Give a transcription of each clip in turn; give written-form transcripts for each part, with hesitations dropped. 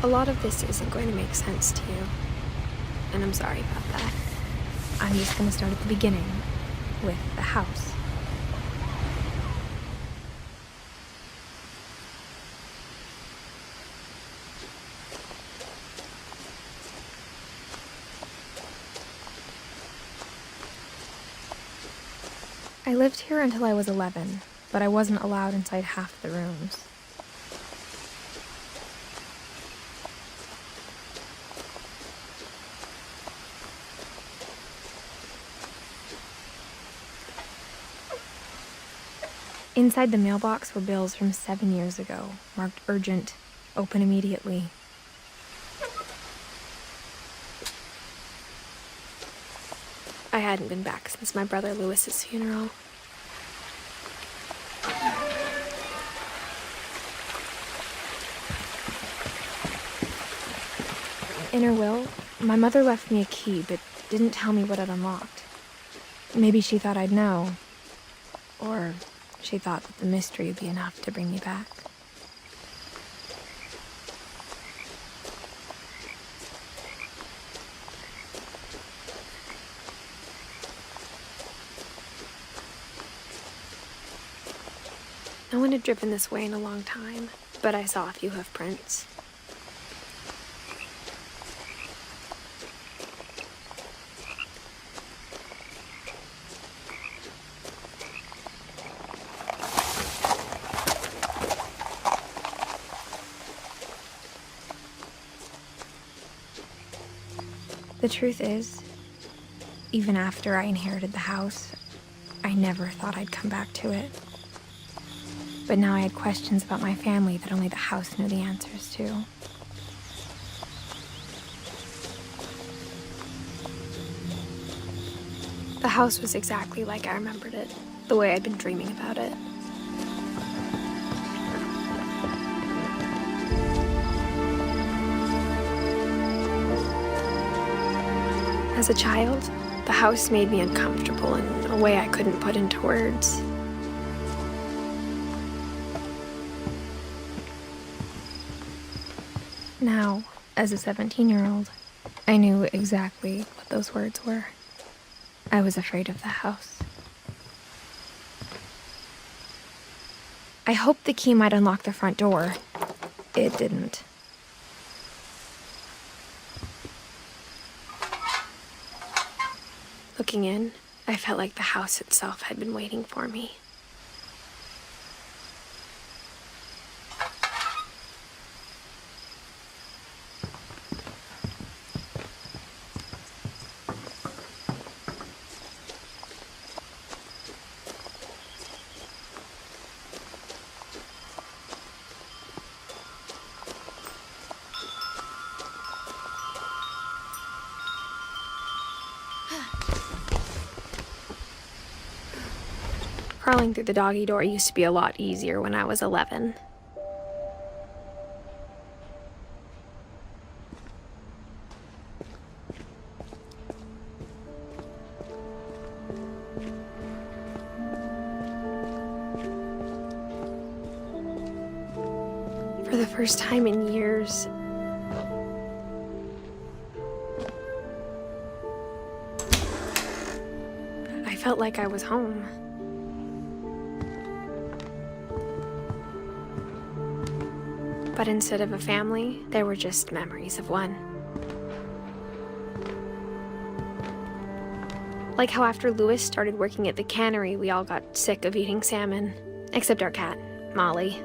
A lot of this isn't going to make sense to you, and I'm sorry about that. I'm just going to start at the beginning, with the house. I lived here until I was 11, but I wasn't allowed inside half the rooms. Inside the mailbox were bills from 7 years ago, marked urgent, open immediately. I hadn't been back since my brother Lewis's funeral. In her will, my mother left me a key, but didn't tell me what it unlocked. Maybe she thought I'd know. Or she thought that the mystery would be enough to bring me back. No one had driven this way in a long time, but I saw a few hoof prints. The truth is, even after I inherited the house, I never thought I'd come back to it. But now I had questions about my family that only the house knew the answers to. The house was exactly like I remembered it, the way I'd been dreaming about it. As a child, the house made me uncomfortable in a way I couldn't put into words. Now, as a 17-year-old, I knew exactly what those words were. I was afraid of the house. I hoped the key might unlock the front door. It didn't. Looking in, I felt like the house itself had been waiting for me. Crawling through the doggy door used to be a lot easier when I was 11. For the first time in years, I felt like I was home. But instead of a family, there were just memories of one. Like how after Lewis started working at the cannery, we all got sick of eating salmon. Except our cat, Molly.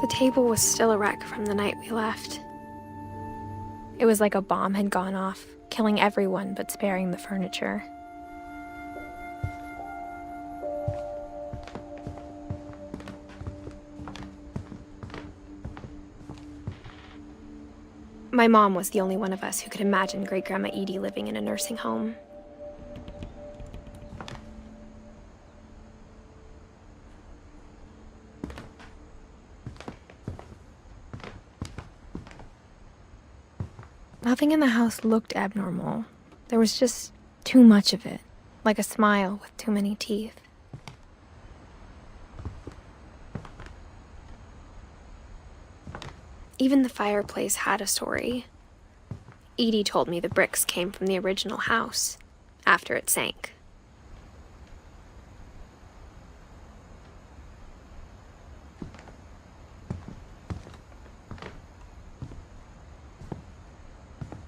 The table was still a wreck from the night we left. It was like a bomb had gone off, killing everyone but sparing the furniture. My mom was the only one of us who could imagine Great-Grandma Edie living in a nursing home. Nothing in the house looked abnormal. There was just Too much of it, like a smile with too many teeth. Even the fireplace had a story. Edie told me the bricks came from the original house, after it sank.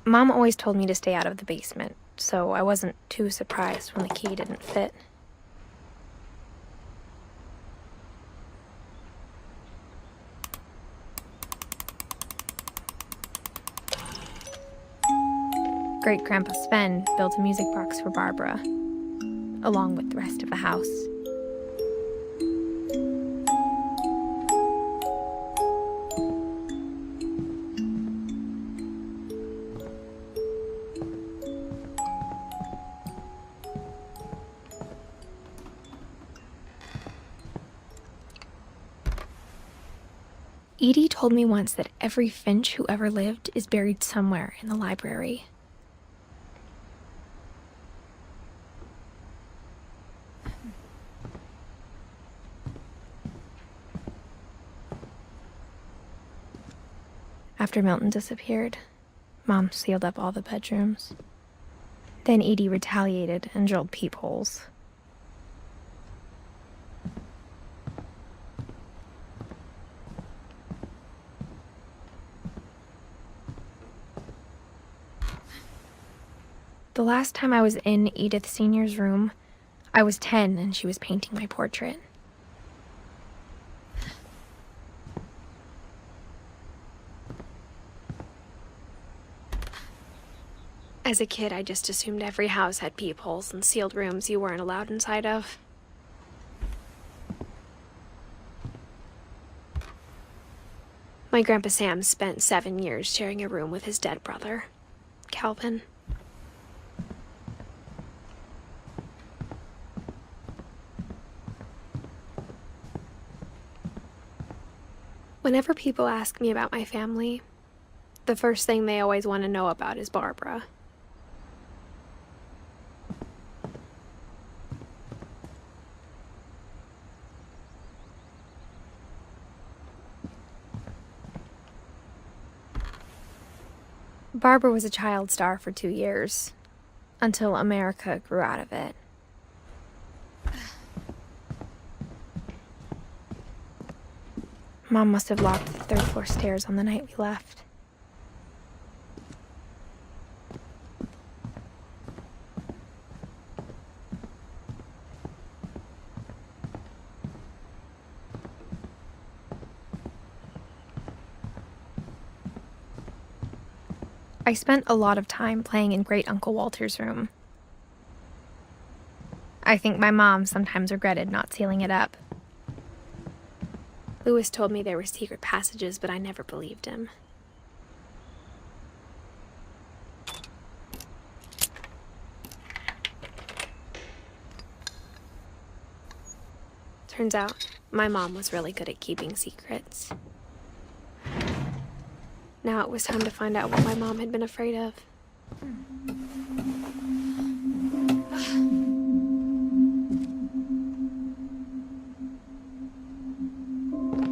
Mom always told me to stay out of the basement, so I wasn't too surprised when the key didn't fit. Great-Grandpa Sven built a music box for Barbara, along with the rest of the house. Edie told me once that every Finch who ever lived is buried somewhere in the library. After Milton disappeared, Mom sealed up all the bedrooms. Then Edie retaliated and drilled peepholes. The last time I was in Edith Sr.'s room, I was 10 and she was painting my portrait. As a kid, I just assumed every house had peepholes and sealed rooms you weren't allowed inside of. My Grandpa Sam spent 7 years sharing a room with his dead brother, Calvin. Whenever people ask me about my family, the first thing they always want to know about is Barbara. Barbara was a child star for 2 years, until America grew out of it. Mom must have locked the third-floor stairs on the night we left. I spent a lot of time playing in Great Uncle Walter's room. I think my mom sometimes regretted not sealing it up. Lewis told me there were secret passages, but I never believed him. Turns out, my mom was really good at keeping secrets. Now it was time to find out what my mom had been afraid of.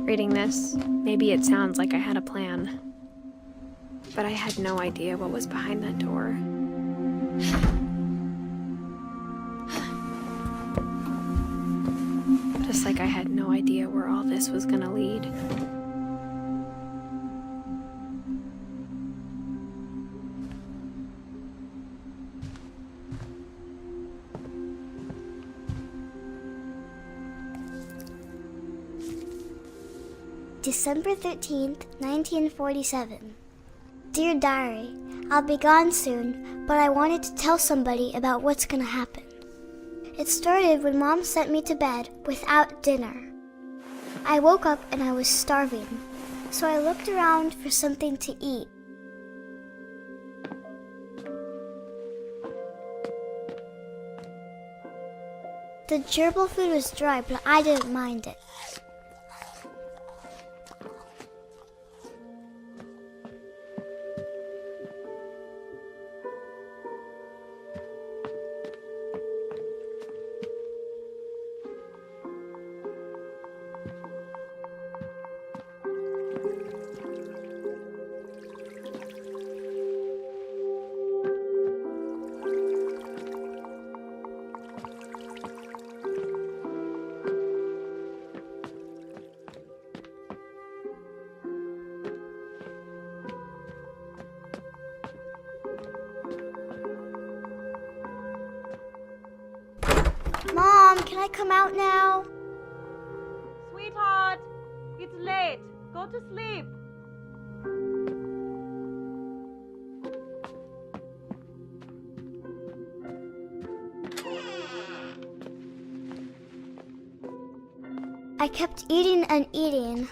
Reading this, maybe it sounds like I had a plan. But I had no idea what was behind that door. Just like I had no idea where all this was gonna lead. December 13th, 1947. Dear Diary, I'll be gone soon, but I wanted to tell somebody about what's gonna happen. It started when Mom sent me to bed without dinner. I woke up and I was starving, so I looked around for something to eat. The gerbil food was dry, but I didn't mind it. can I come out now? Sweetheart, it's late. Go to sleep. I kept eating and eating.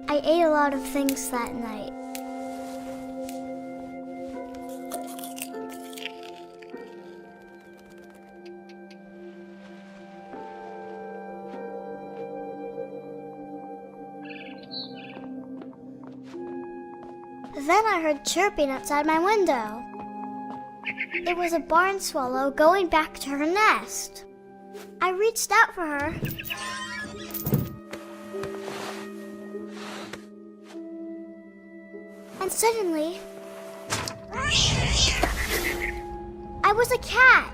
I ate a lot of things that night. Then I heard chirping outside my window. It was a barn swallow going back to her nest. I reached out for her. And suddenly, I was a cat.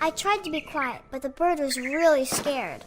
I tried to be quiet, but the bird was really scared.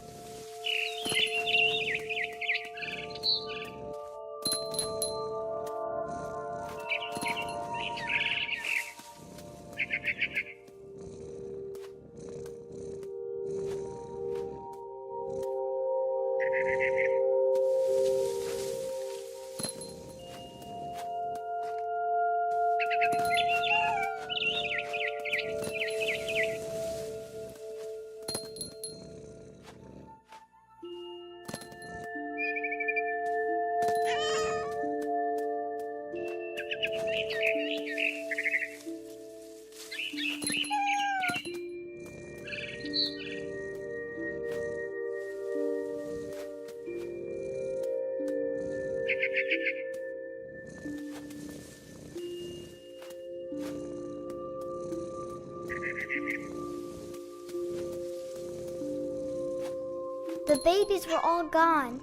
The babies were all gone.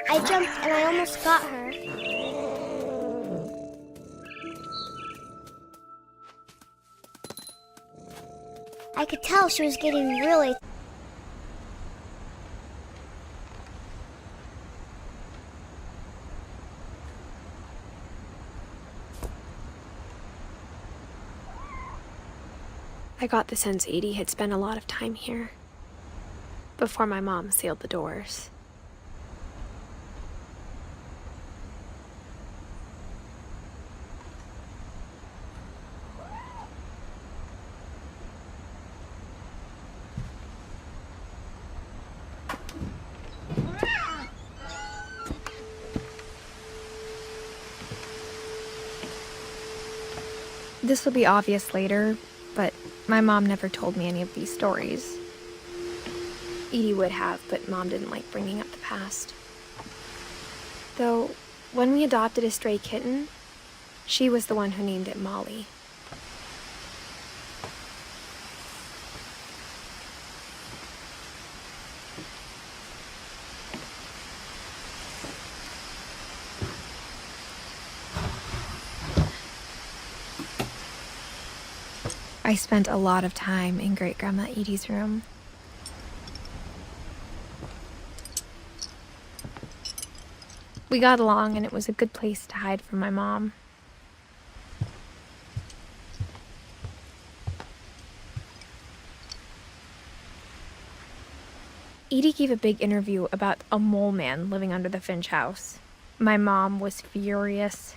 I jumped and I almost got her. I could tell she was getting really I got the sense Edie had spent a lot of time here before my mom sealed the doors. This will be obvious later, but my mom never told me any of these stories. Edie would have, but Mom didn't like bringing up the past. Though, when we adopted a stray kitten, she was the one who named it Molly. I spent a lot of time in Great-Grandma Edie's room. We got along, and it was a good place to hide from my mom. Edie gave a big interview about a mole man living under the Finch house. My mom was furious.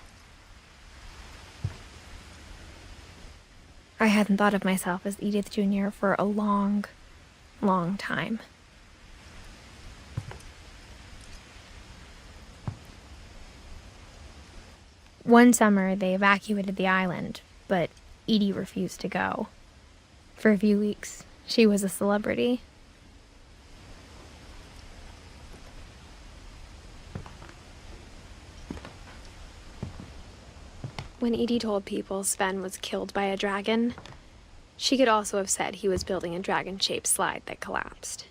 I hadn't thought of myself as Edith Jr. for a long, long time. One summer, they evacuated the island, but Edie refused to go. For a few weeks, she was a celebrity. When Edie told people Sven was killed by a dragon, She could also have said he was building a dragon-shaped slide that collapsed.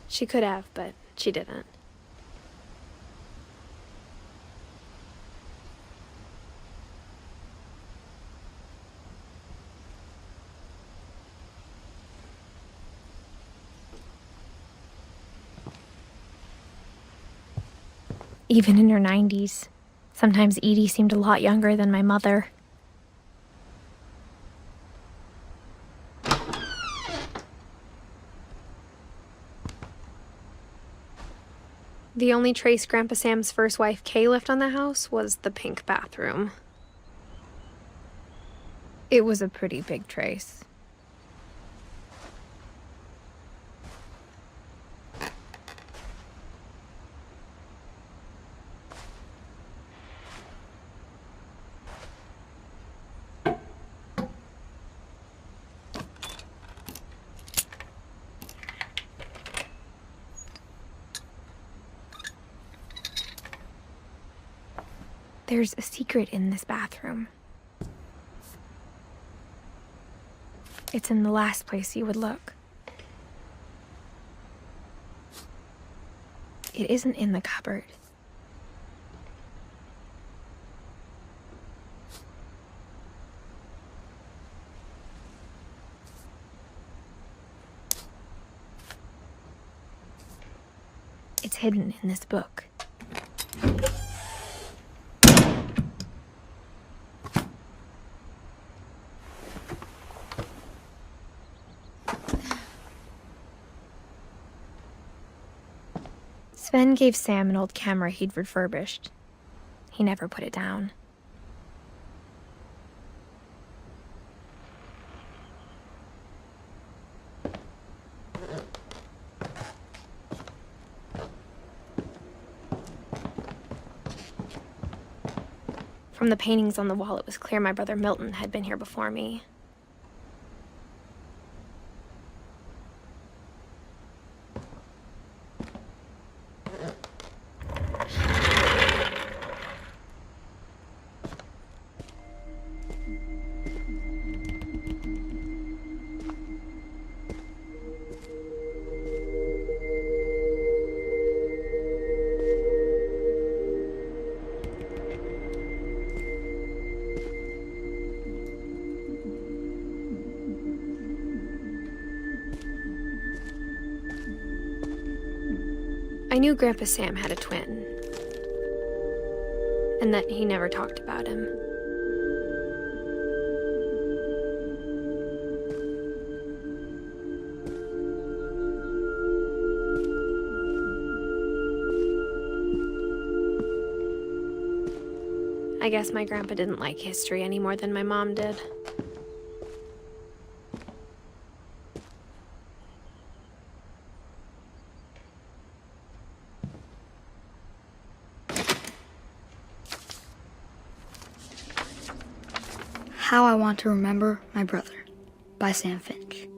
She could have, but she didn't. Even in her 90s, sometimes Edie seemed a lot younger than my mother. The only trace Grandpa Sam's first wife, Kay, left on the house was the pink bathroom. It was a pretty big trace. There's a secret in this bathroom. It's in the last place you would look. It isn't in the cupboard. It's hidden in this book. Sven gave Sam an old camera he'd refurbished. He never put it down. From the paintings on the wall, it was clear my brother Milton had been here before me. I knew Grandpa Sam had a twin, and that he never talked about him. I guess my grandpa didn't like history any more than my mom did. How I Want to Remember My Brother by Sam Finch.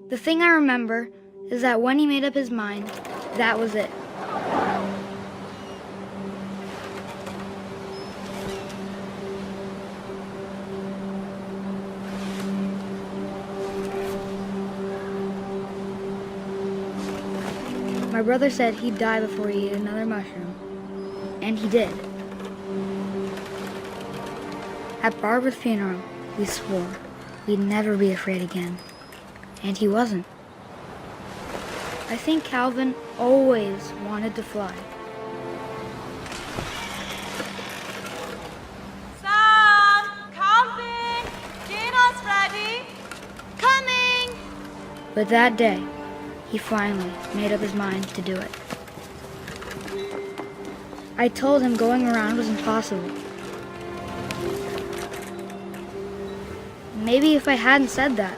The thing I remember is that when he made up his mind, that was it. My brother said he'd die before he ate another mushroom, and he did. At Barbara's funeral, we swore we'd never be afraid again, and he wasn't. I think Calvin always wanted to fly. Sam! Calvin! Dinner's ready! Coming! But that day, he finally made up his mind to do it. I told him going around was impossible. Maybe if I hadn't said that.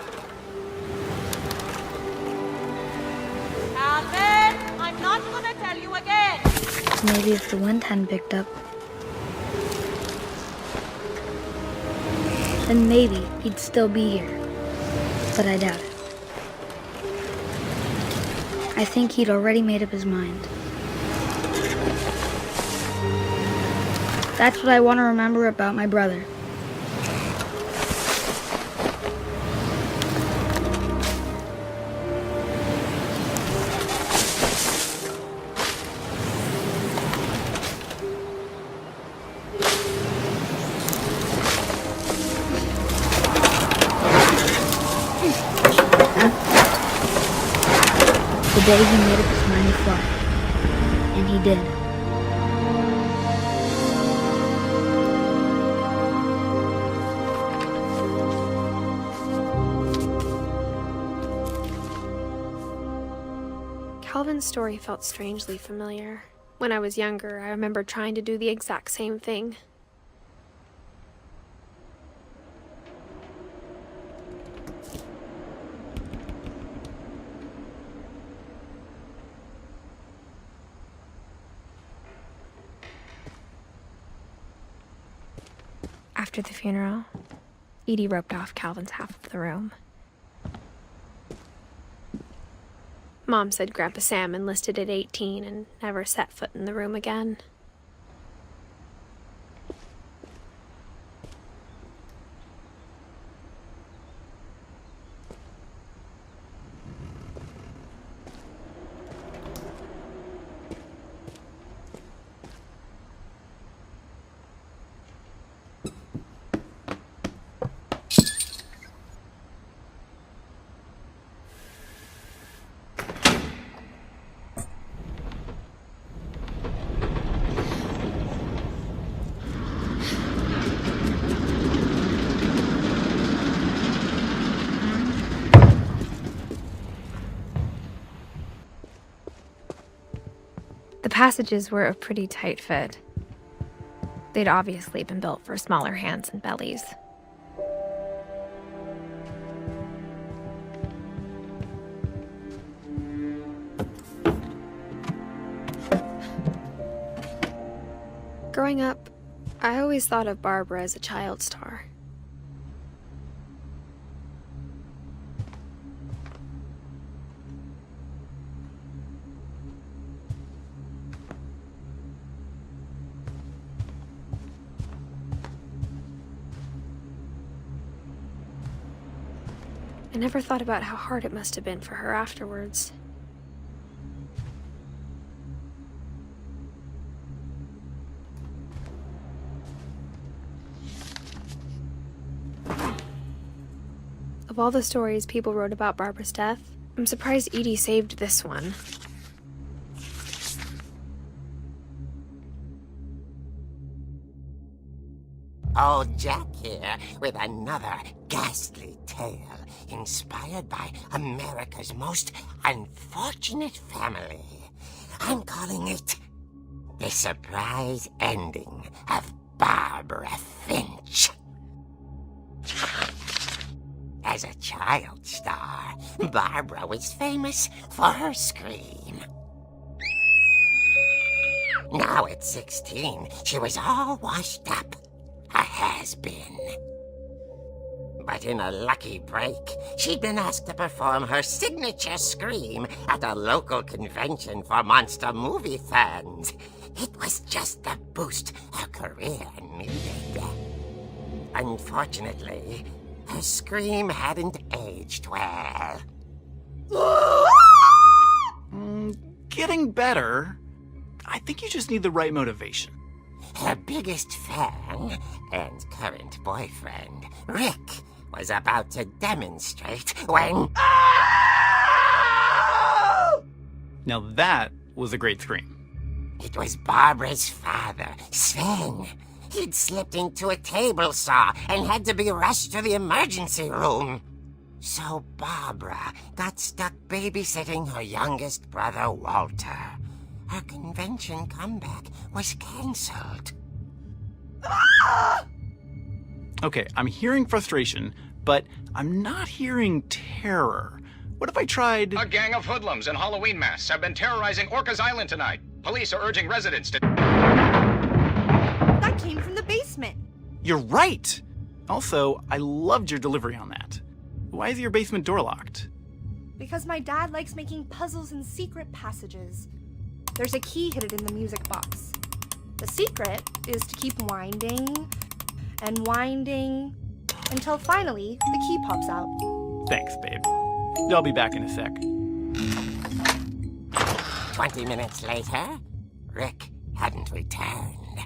Calvin, I'm not gonna tell you again. Maybe if the wind hadn't picked up. Then maybe he'd still be here. But I doubt it. I think he'd already made up his mind. That's what I want to remember about my brother. The day he made up his mind to fly. And he did. Calvin's story felt strangely familiar. When I was younger, I remember trying to do the exact same thing. After the funeral, Edie roped off Calvin's half of the room. Mom said Grandpa Sam enlisted at 18 and never set foot in the room again. The passages were a pretty tight fit. They'd obviously been built for smaller hands and bellies. Growing up, I always thought of Barbara as a child star. I never thought about how hard it must have been for her afterwards. Of all the stories people wrote about Barbara's death, I'm surprised Edie saved this one. Old Jack here with another ghastly tale inspired by America's most unfortunate family. I'm calling it The Surprise Ending of Barbara Finch. As a child star, Barbara was famous for her scream. Now at 16, she was all washed up. A has-been. But in a lucky break, she'd been asked to perform her signature scream at a local convention for monster movie fans. It was just the boost her career needed. Unfortunately, her scream hadn't aged well. Getting better. I think you just need the right motivation. Her biggest fan and current boyfriend, Rick, was about to demonstrate when... Now that was a great scream. It was Barbara's father, Sven. He'd slipped into a table saw and had to be rushed to the emergency room. So Barbara got stuck babysitting her youngest brother, Walter. Her convention comeback was cancelled. Okay, I'm hearing frustration, but I'm not hearing terror. What if I tried... A gang of hoodlums in Halloween masks have been terrorizing Orcas Island tonight. Police are urging residents to... That came from the basement. You're right! Also, I loved your delivery on that. Why is your basement door locked? Because my dad likes making puzzles and secret passages. There's a key hidden in the music box. The secret is to keep winding and winding until finally the key pops out. Thanks, babe. I'll be back in a sec. 20 minutes later, Rick hadn't returned.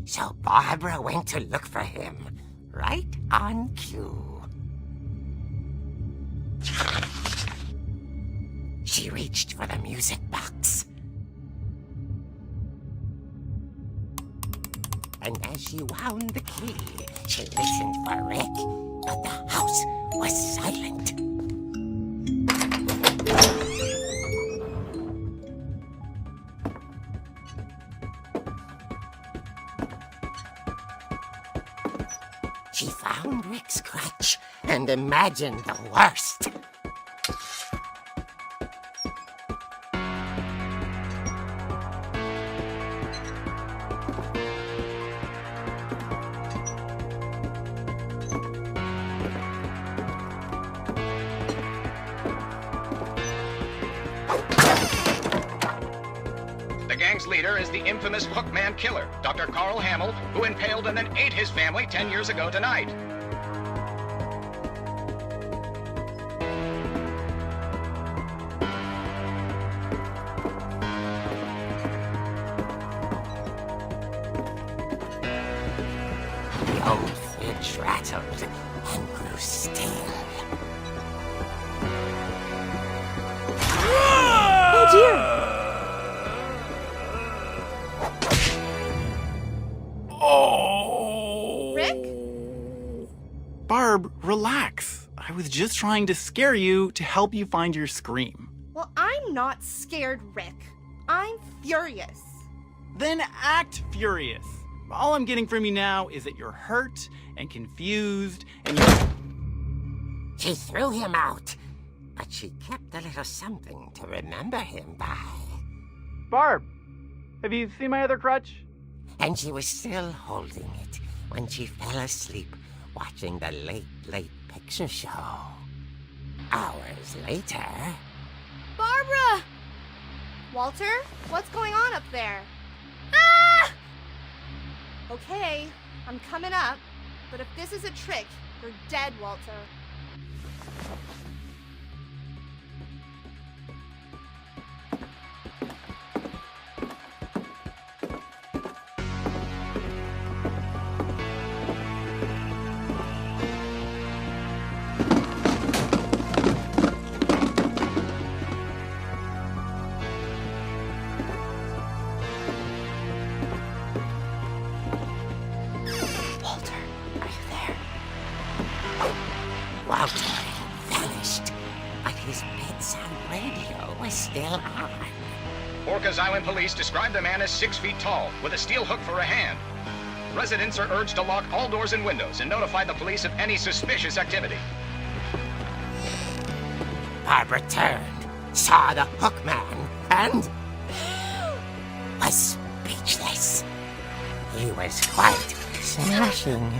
So Barbara went to look for him, right on cue. She reached for the music box. And as she wound the key, she listened for Rick, but the house was silent. She found Rick's crutch and imagined the worst. The gang's leader is the infamous Hookman killer, Dr. Carl Hamill, who impaled and then ate his family 10 years ago tonight. The old fridge rattled and grew still. Oh dear! Oh! Rick? Barb, relax. I was just trying to scare you to help you find your scream. Well, I'm not scared, Rick. I'm furious. Then act furious. All I'm getting from you now is that you're hurt and confused and you... She threw him out, but she kept a little something to remember him by. Barb, have you seen my other crutch? And she was still holding it when she fell asleep watching the late picture show. Hours later... Barbara! Walter, what's going on up there? Ah! Okay, I'm coming up, but if this is a trick, you're dead, Walter. Walter had vanished, but his bedside radio was still on. Orcas Island police describe the man as 6 feet tall, with a steel hook for a hand. Residents are urged to lock all doors and windows and notify the police of any suspicious activity. Barbara turned, saw the hook man, and was speechless. He was quite smashing.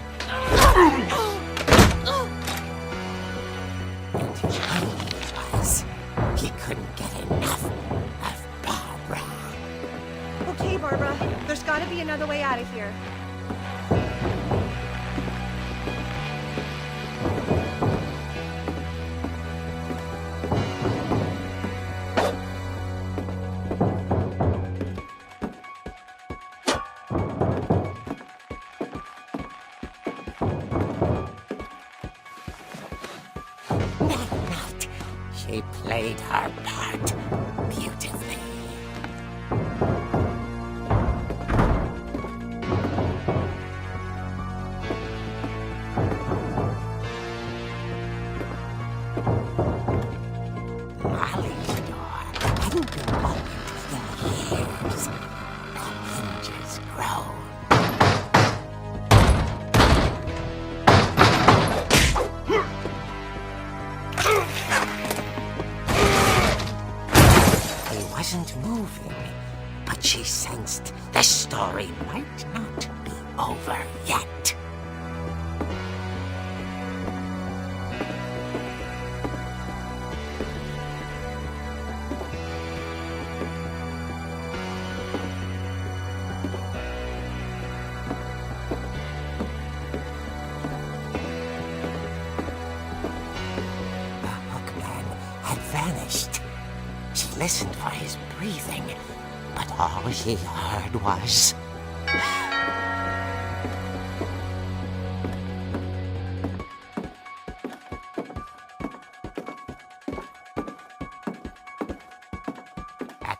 He couldn't get enough of Barbara. Okay, Barbara, there's gotta be another way out of here. That night, she played her part beautifully. Molly's door hadn't been opened in years. The hinges groaned. He wasn't moving, but she sensed the story might not be over yet. The hookman had vanished. She listened for his breathing, but all she heard was...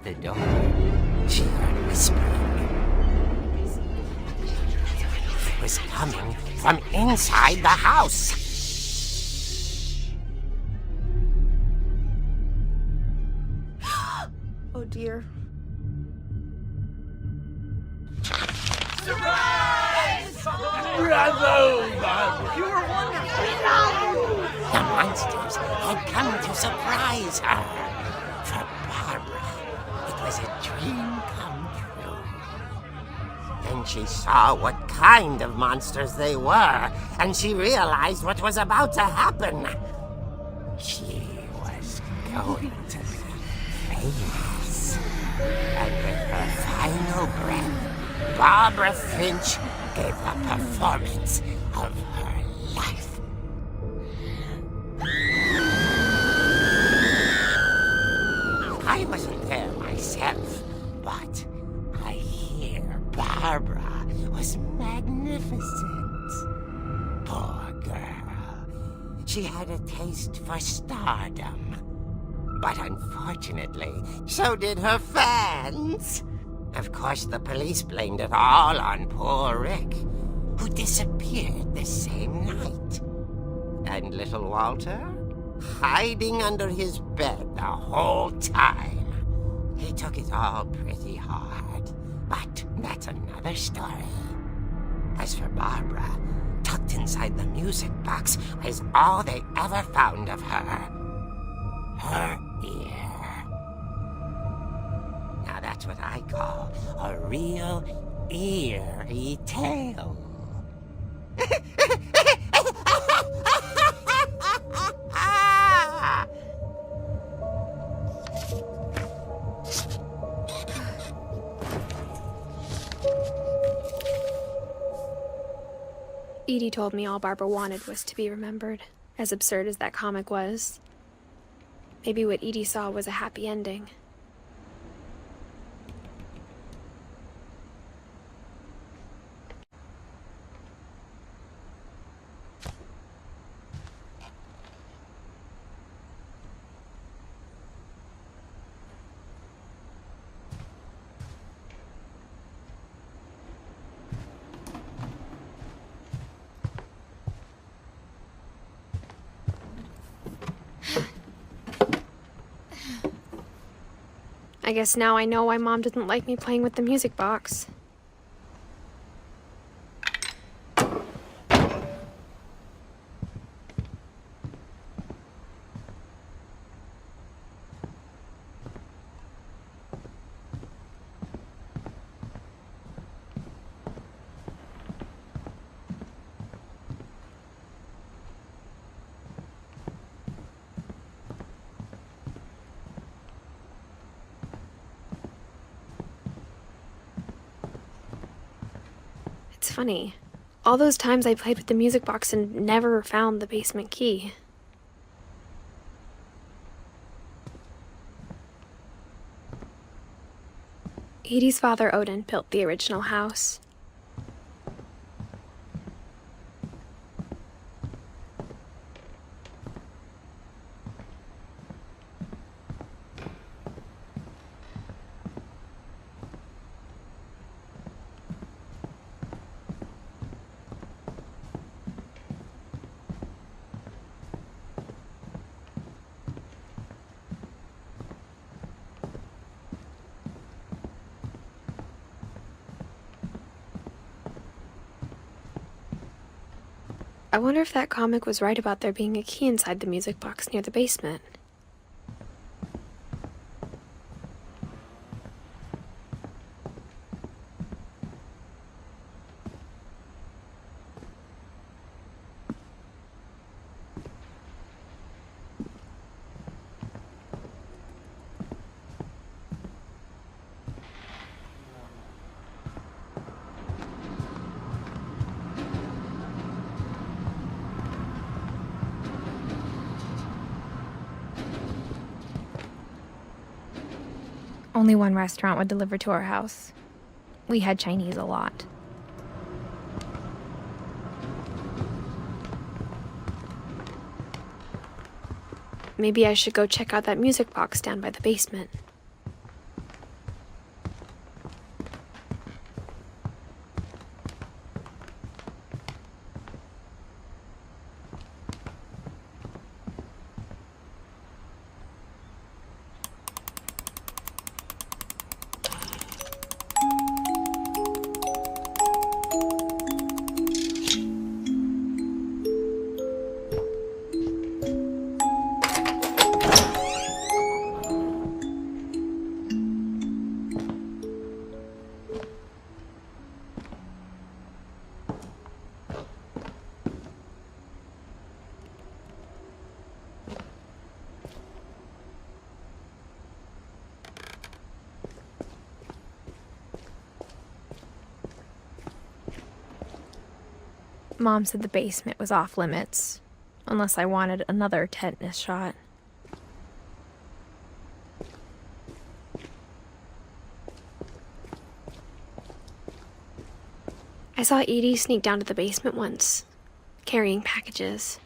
the door, she heard whispering. It was coming from inside the house. Oh dear. The monsters had come to surprise her. For Barbara, it was a dream come true. Then she saw what kind of monsters they were, and she realized what was about to happen. She was going to be famous. And with her final breath, Barbara Finch gave the performance of her life. I wasn't there myself, but I hear Barbara was magnificent. Poor girl. She had a taste for stardom. But unfortunately, so did her fans. Of course, the police blamed it all on poor Rick, who disappeared the same night. And little Walter? Hiding under his bed the whole time. He took it all pretty hard, but that's another story. As for Barbara, tucked inside the music box was all they ever found of her. Her ear. Now that's what I call a real eerie tale. Edie told me all Barbara wanted was to be remembered, as absurd as that comic was. Maybe what Edie saw was a happy ending. I guess now I know why Mom didn't like me playing with the music box. It's funny. All those times I played with the music box and never found the basement key. Edie's father, Odin, built the original house. I wonder if that comic was right about there being a key inside the music box near the basement. Only one restaurant would deliver to our house. We had Chinese a lot. Maybe I should go check out that music box down by the basement. Mom said the basement was off limits, unless I wanted another tetanus shot. I saw Edie sneak down to the basement once, carrying packages.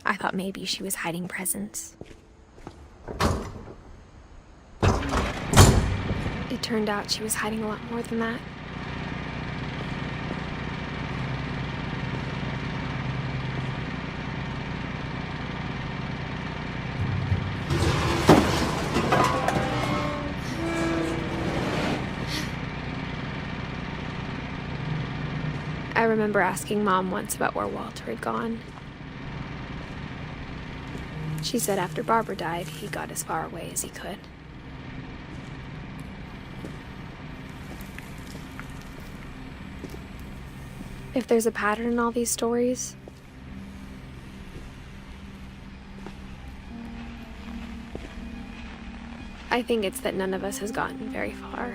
I thought maybe she was hiding presents. It turned out she was hiding a lot more than that. I remember asking Mom once about where Walter had gone. She said after Barbara died, he got as far away as he could. If there's a pattern in all these stories, I think it's that none of us has gotten very far.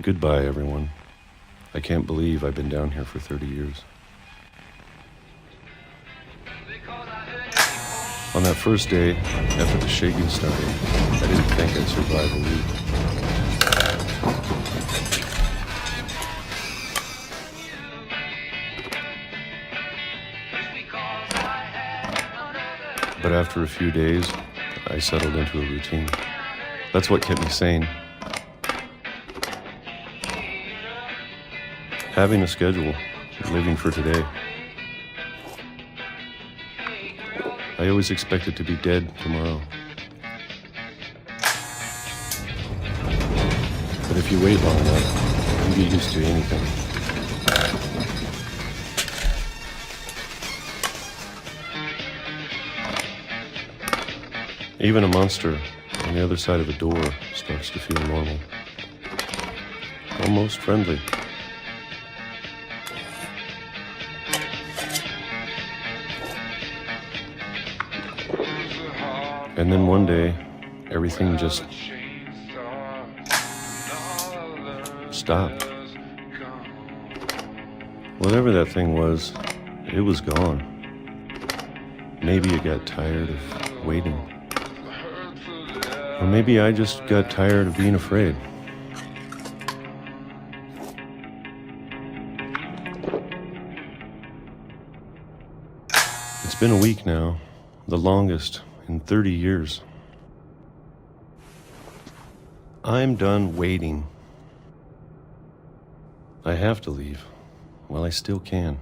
Goodbye, everyone. I can't believe I've been down here for 30 years. On that first day, after the shaking started, I didn't think I'd survive a week. But after a few days, I settled into a routine. That's what kept me sane. Having a schedule, living for today. I always expected to be dead tomorrow. But if you wait long enough, you get used to anything. Even a monster on the other side of a door starts to feel normal. Almost friendly. And then one day, everything just stopped. Whatever that thing was, it was gone. Maybe it got tired of waiting. Or maybe I just got tired of being afraid. It's been a week now, the longest in 30 years. I'm done waiting. I have to leave while I still can.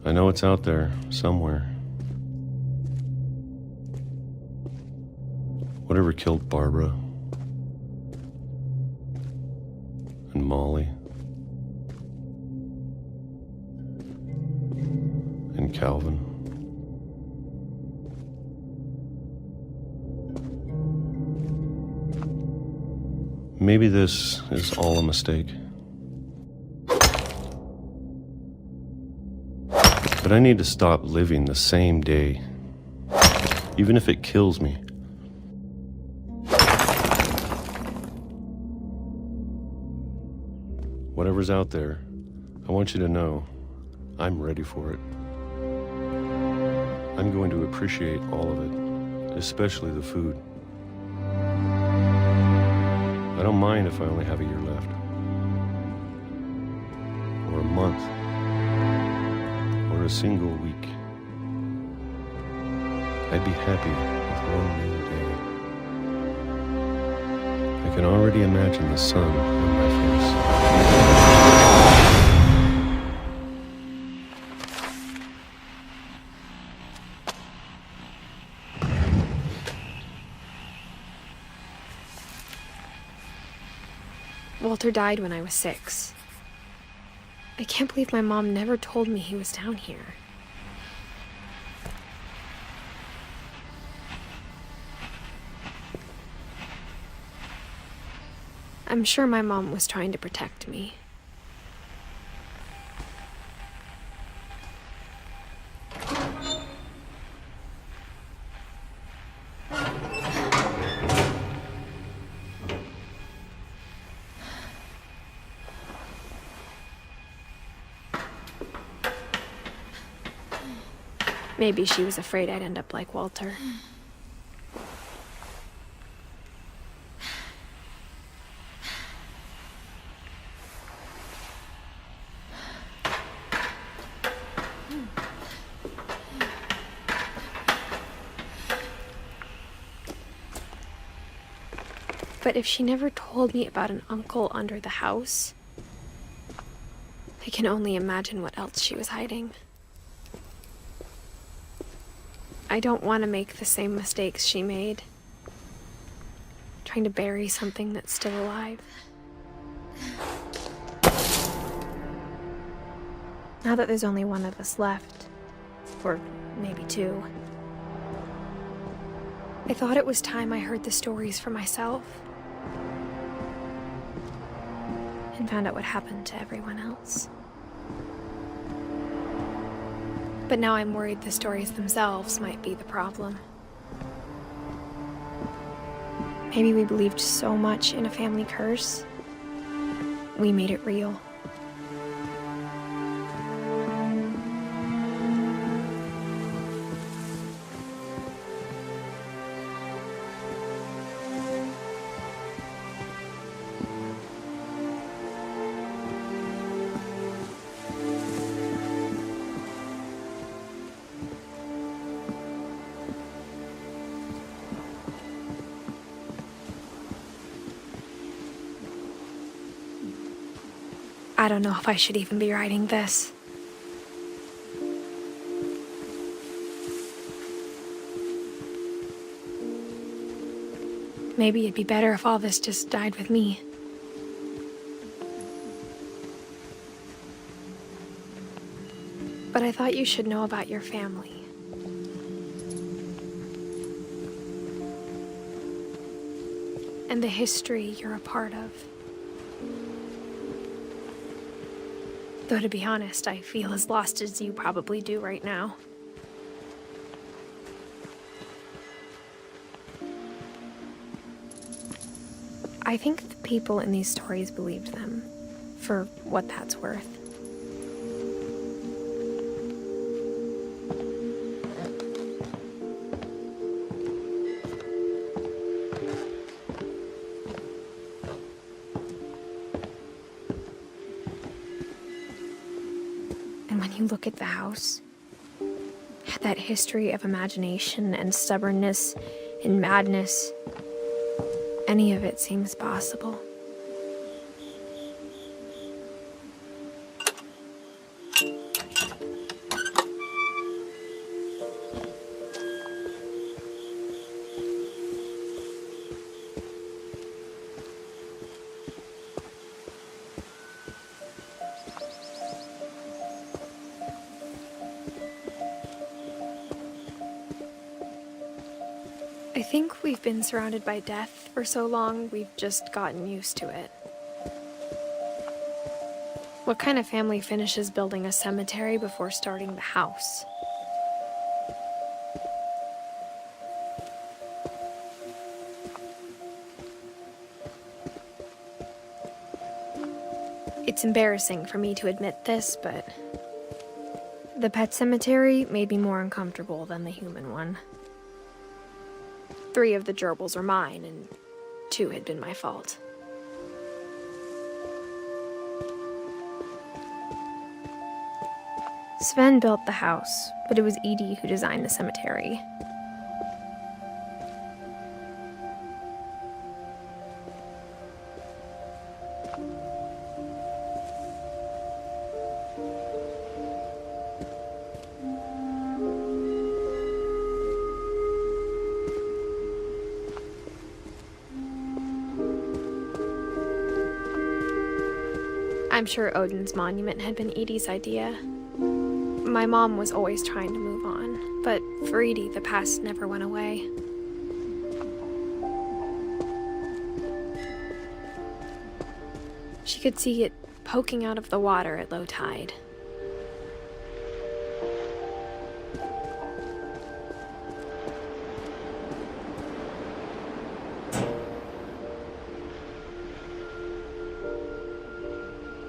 I know it's out there, somewhere. Whatever killed Barbara and Molly and Calvin Maybe this is all a mistake. But I need to stop living the same day, even if it kills me. Whatever's out there, I want you to know I'm ready for it. I'm going to appreciate all of it, especially the food. I don't mind if I only have a year left, or a month, or a single week. I'd be happy with one new day. I can already imagine the sun on my face. Walter died when I was 6. I can't believe my mom never told me he was down here. I'm sure my mom was trying to protect me. Maybe she was afraid I'd end up like Walter. But if she never told me about an uncle under the house, I can only imagine what else she was hiding. I don't want to make the same mistakes she made, trying to bury something that's still alive. Now that there's only one of us left, or maybe 2, I thought it was time I heard the stories for myself and found out what happened to everyone else. But now I'm worried the stories themselves might be the problem. Maybe we believed so much in a family curse, we made it real. I don't know if I should even be writing this. Maybe it'd be better if all this just died with me. But I thought you should know about your family. And the history you're a part of. Though to be honest, I feel as lost as you probably do right now. I think the people in these stories believed them, for what that's worth. And when you look at the house, that history of imagination and stubbornness and madness, any of it seems possible. I think we've been surrounded by death for so long, we've just gotten used to it. What kind of family finishes building a cemetery before starting the house? It's embarrassing for me to admit this, but the pet cemetery made me more uncomfortable than the human one. 3 of the gerbils were mine, and 2 had been my fault. Sven built the house, but it was Edie who designed the cemetery. I'm sure Odin's monument had been Edie's idea. My mom was always trying to move on, but for Edie, the past never went away. She could see it poking out of the water at low tide.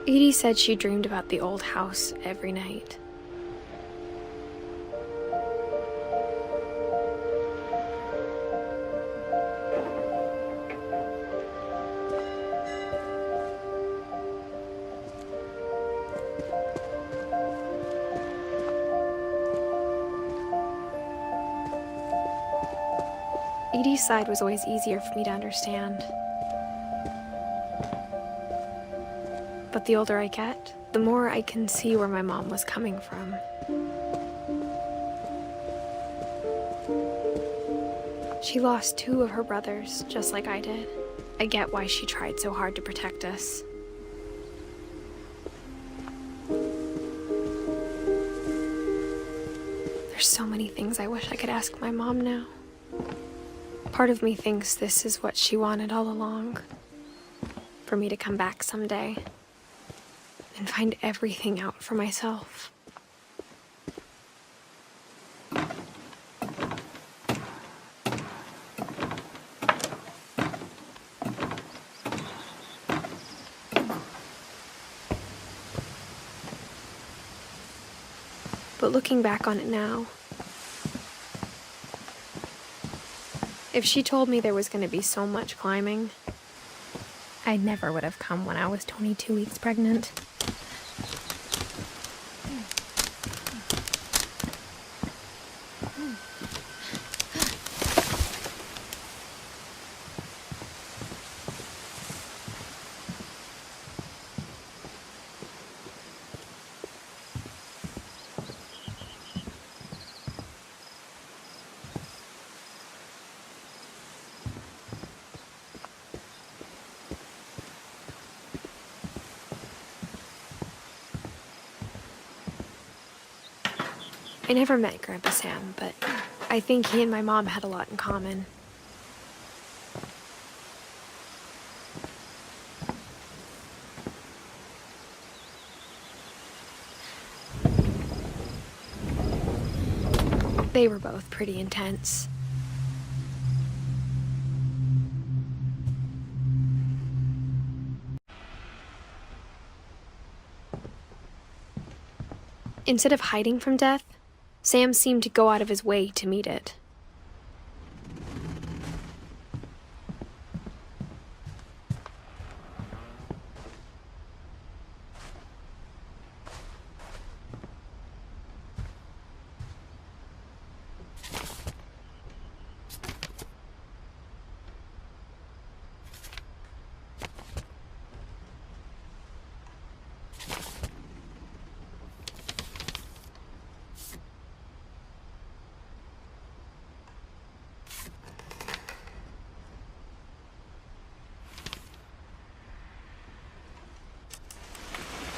Edie said she dreamed about the old house every night. Edie's side was always easier for me to understand. But the older I get, the more I can see where my mom was coming from. She lost 2 of her brothers, just like I did. I get why she tried so hard to protect us. There's so many things I wish I could ask my mom now. Part of me thinks this is what she wanted all along. For me to come back someday and find everything out for myself. But looking back on it now, if she told me there was going to be so much climbing, I never would have come when I was 22 weeks pregnant. I never met Grandpa Sam, but I think he and my mom had a lot in common. They were both pretty intense. Instead of hiding from death, Sam seemed to go out of his way to meet it.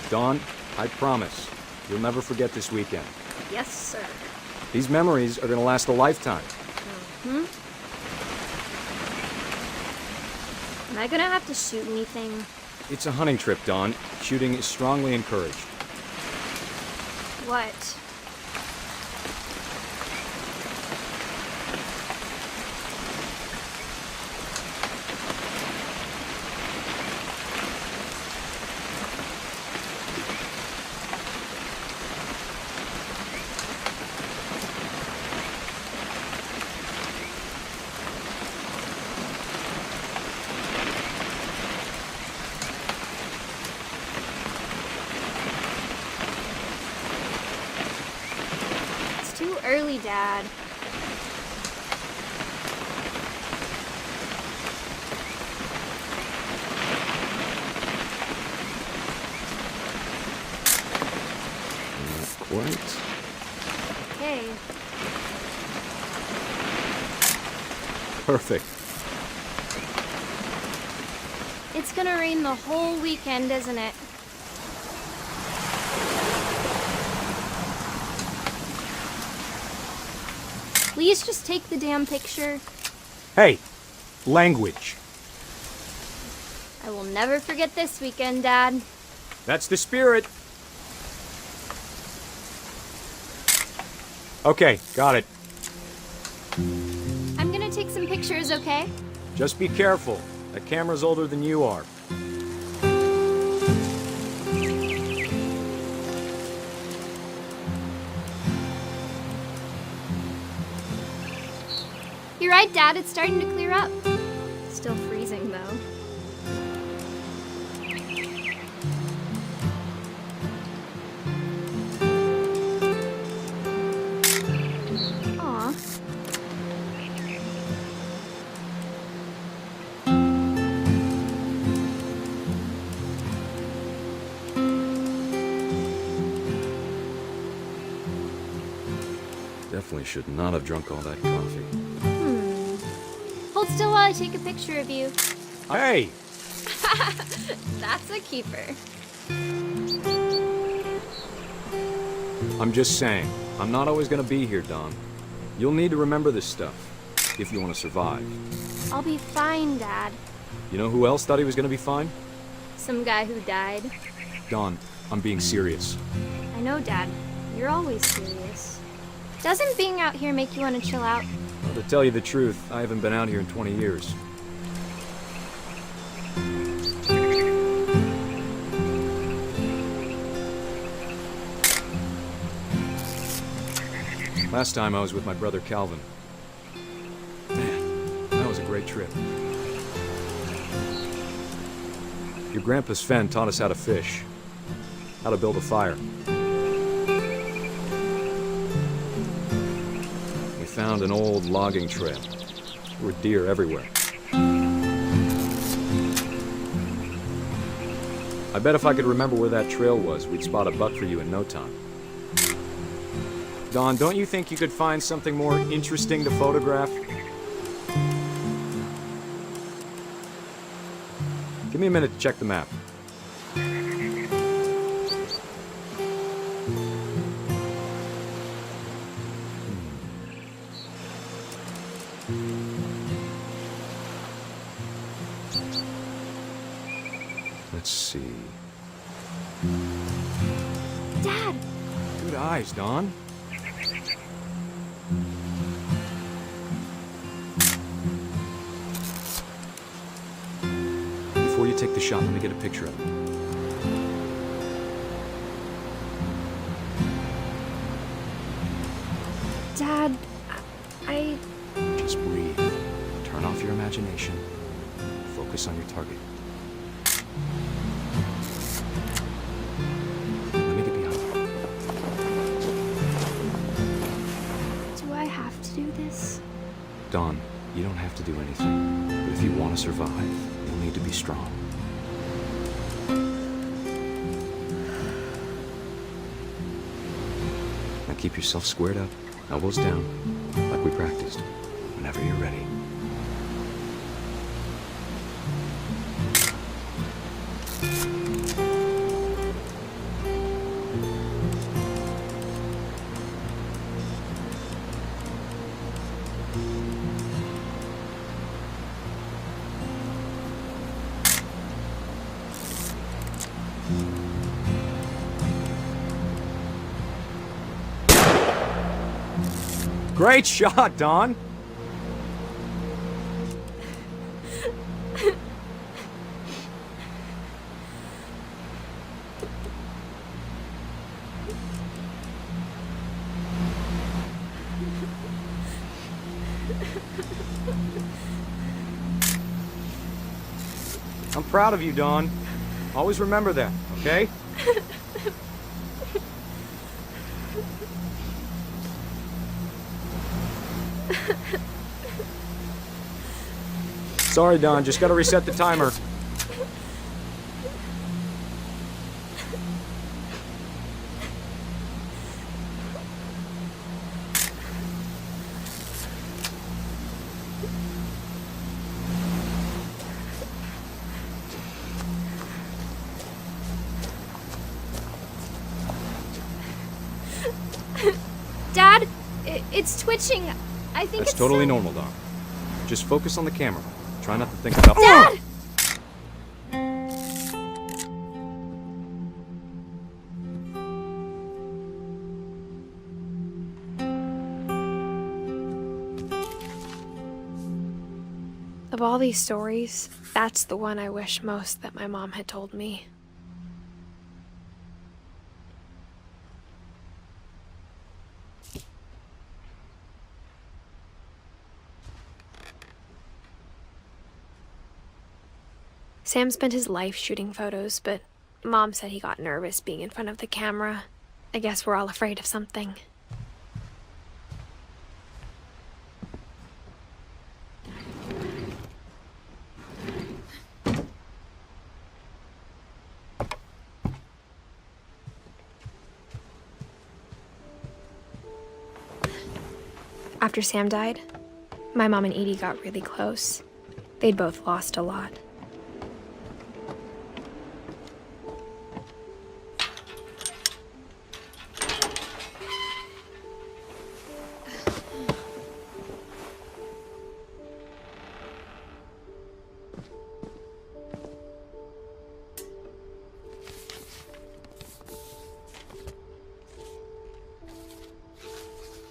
Dawn, I promise, you'll never forget this weekend. Yes, sir. These memories are gonna last a lifetime. Mm-hmm. I gonna have to shoot anything? It's a hunting trip, Dawn. Shooting is strongly encouraged. What? Too early, Dad. Not quite. Okay. Perfect. It's gonna rain the whole weekend, isn't it? Please just take the damn picture. Hey, language. I will never forget this weekend, Dad. That's the spirit. Okay, got it. I'm gonna take some pictures, okay? Just be careful. That camera's older than you are. You're right, Dad. It's starting to clear up. Still freezing, though. Aw. Definitely should not have drunk all that coffee. Hold still while I take a picture of you. Hey! That's a keeper. I'm just saying, I'm not always gonna be here, Dawn. You'll need to remember this stuff, if you want to survive. I'll be fine, Dad. You know who else thought he was gonna be fine? Some guy who died. Dawn, I'm being serious. I know, Dad. You're always serious. Doesn't being out here make you want to chill out? Well, to tell you the truth, I haven't been out here in 20 years. Last time I was with my brother Calvin. Man, that was a great trip. Your grandpa Sven taught us how to fish, how to build a fire. We found an old logging trail. There were deer everywhere. I bet if I could remember where that trail was, we'd spot a buck for you in no time. Dawn, don't you think you could find something more interesting to photograph? Give me a minute to check the map. Let's see. Dad! Good eyes, Dawn. Before you take the shot, let me get a picture of it. Dad, I... Just breathe. Turn off your imagination. Focus on your target. Let me get behind you. Do I have to do this? Dawn, you don't have to do anything. But if you want to survive, you'll need to be strong. Now keep yourself squared up, elbows down, like we practiced, whenever you're ready. Great shot, Don. I'm proud of you, Dawn. Always remember that, okay? Sorry, Dawn. Just gotta reset the timer. Dad, it's twitching. I think That's it's totally normal, Dawn. Just focus on the camera. Try not to think about— Dad! Of all these stories, that's the one I wish most that my mom had told me. Sam spent his life shooting photos, but Mom said he got nervous being in front of the camera. I guess we're all afraid of something. After Sam died, my mom and Edie got really close. They'd both lost a lot.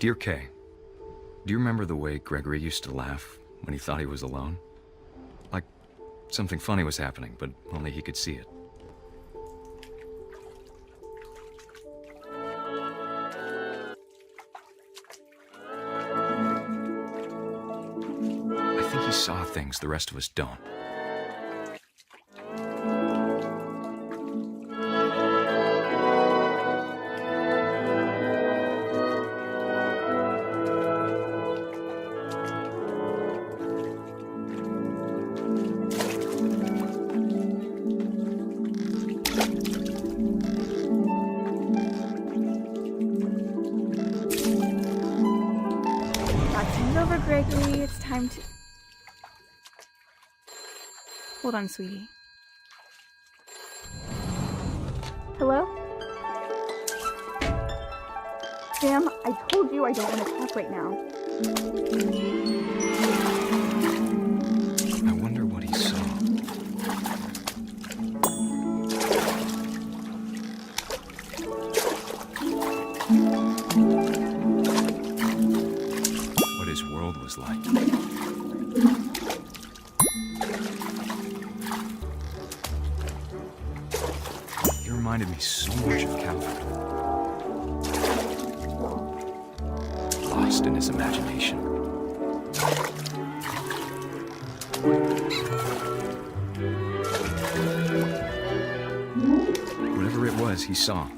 Dear Kay, do you remember the way Gregory used to laugh when he thought he was alone? Like something funny was happening, but only he could see it. I think he saw things the rest of us don't. Over, Gregory. It's time to... Hold on, sweetie. Hello? Sam, I told you I don't want to talk right now. I wonder what he saw. What his world was like. He reminded me so much of Calvin. Lost in his imagination. Whatever it was he saw.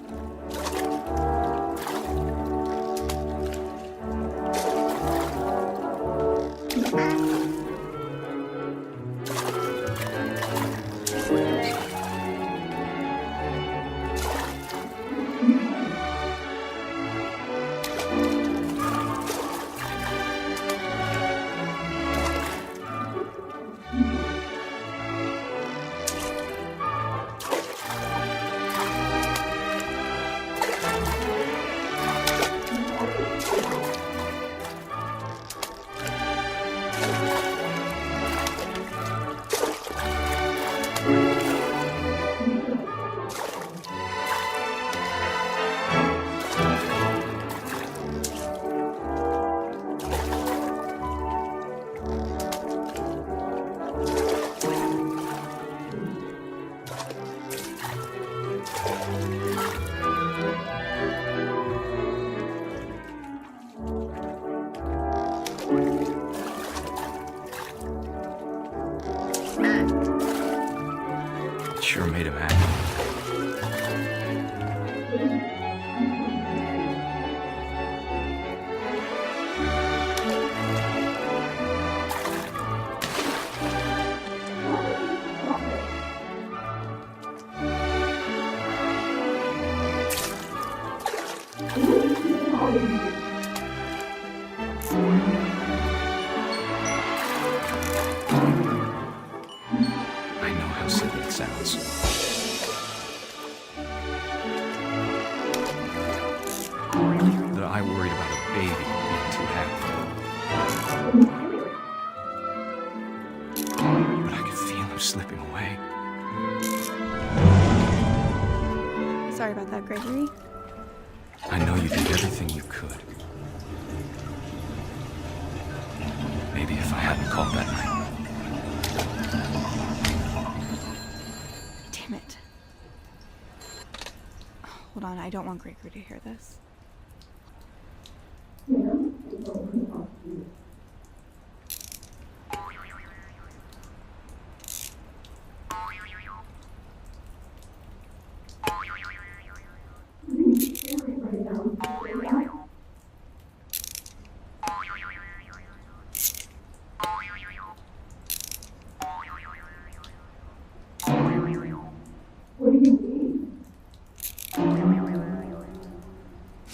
I worried about a baby being too happy. But I could feel him slipping away. Sorry about that, Gregory. I know you did everything you could. Maybe if I hadn't called that night. Damn it. Hold on, I don't want Gregory to hear this.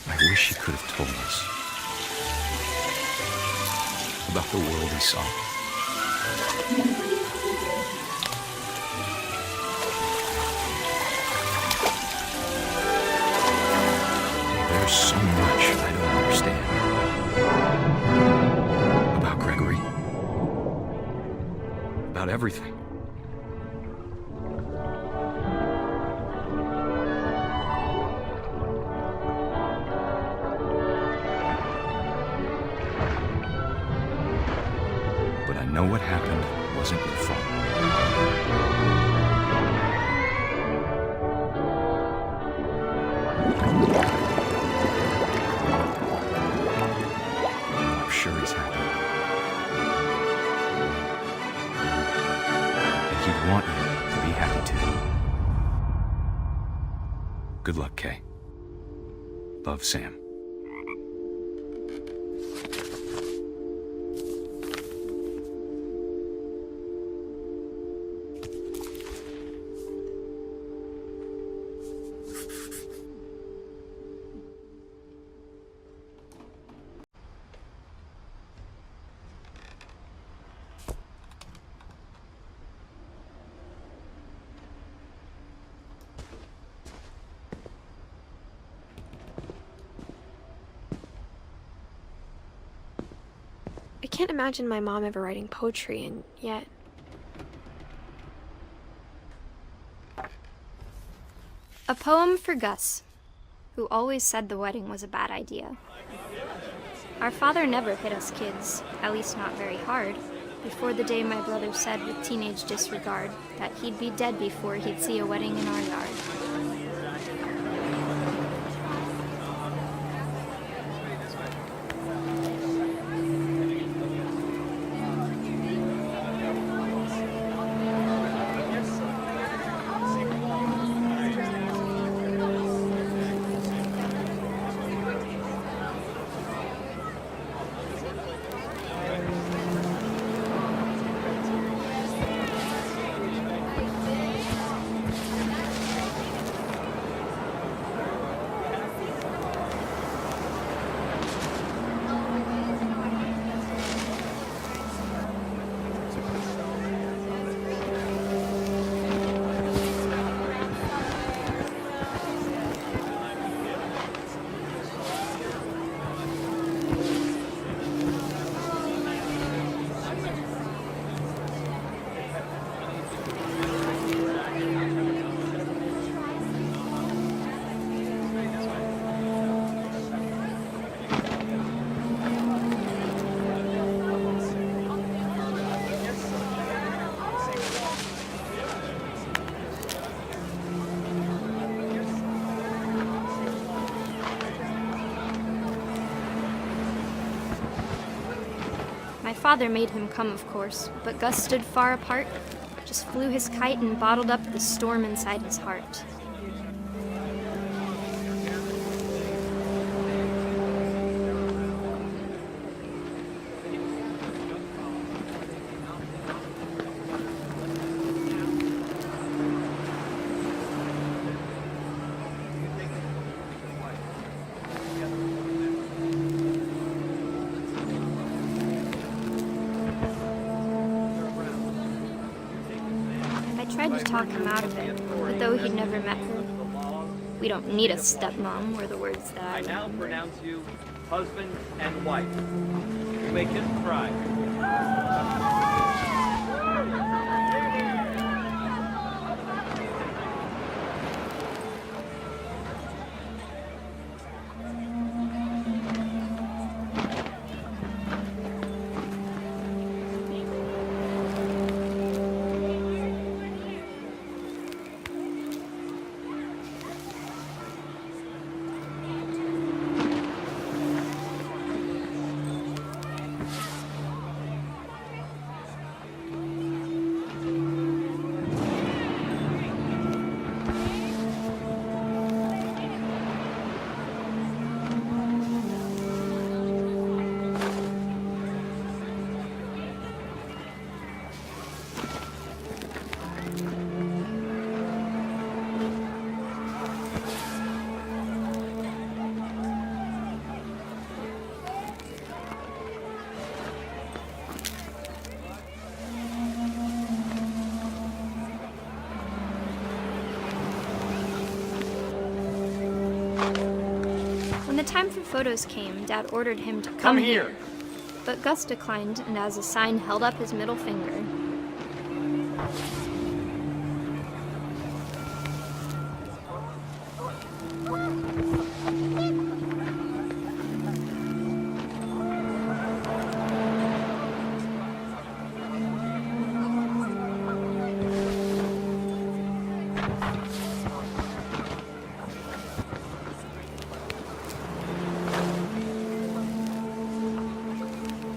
I wish he could have told us about the world he saw. There's so much I don't understand about Gregory, about everything. But I know what happened wasn't your fault. I'm sure he's happy. And he'd want you to be happy too. Good luck, Kay. Love, Sam. I can't imagine my mom ever writing poetry, and yet... A poem for Gus, who always said the wedding was a bad idea. Our father never hit us kids, at least not very hard, before the day my brother said with teenage disregard that he'd be dead before he'd see a wedding in our yard. My father made him come, of course, but Gus stood far apart, just flew his kite and bottled up the storm inside his heart. I tried to talk him out of it, but though he'd never met her, We don't need a stepmom, were the words that I I now remember. pronounce you husband and wife. You may kiss the bride. When the time for photos came, Dad ordered him to Come here. But Gus declined, and as a sign held up his middle finger.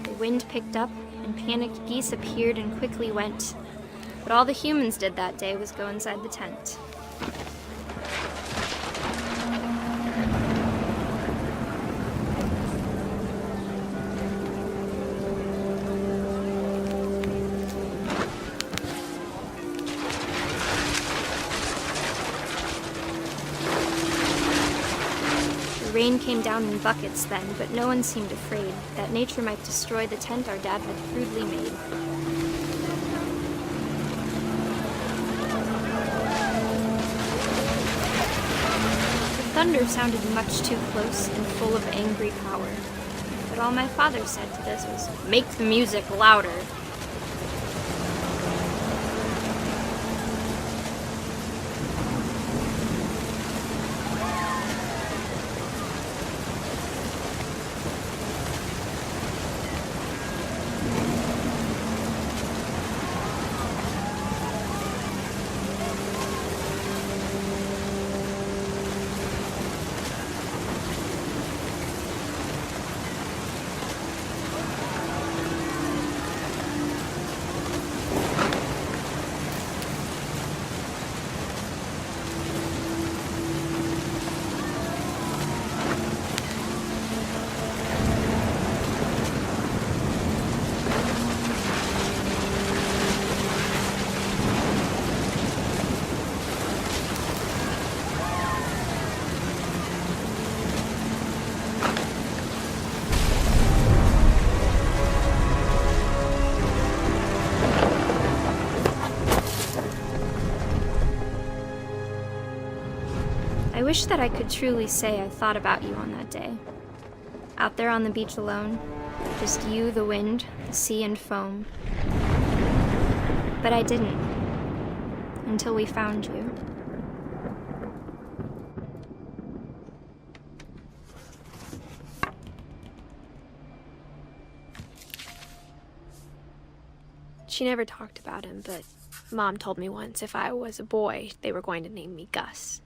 The wind picked up, and panicked geese appeared and quickly went. But all the humans did that day was go inside the tent. The rain came down in buckets then, but no one seemed afraid that nature might destroy the tent our dad had crudely made. The thunder sounded much too close and full of angry power, but all my father said to this was, "Make the music louder." I wish that I could truly say I thought about you on that day. Out there on the beach alone, just you, the wind, the sea, and foam. But I didn't, until we found you. She never talked about him, but Mom told me once if I was a boy, they were going to name me Gus.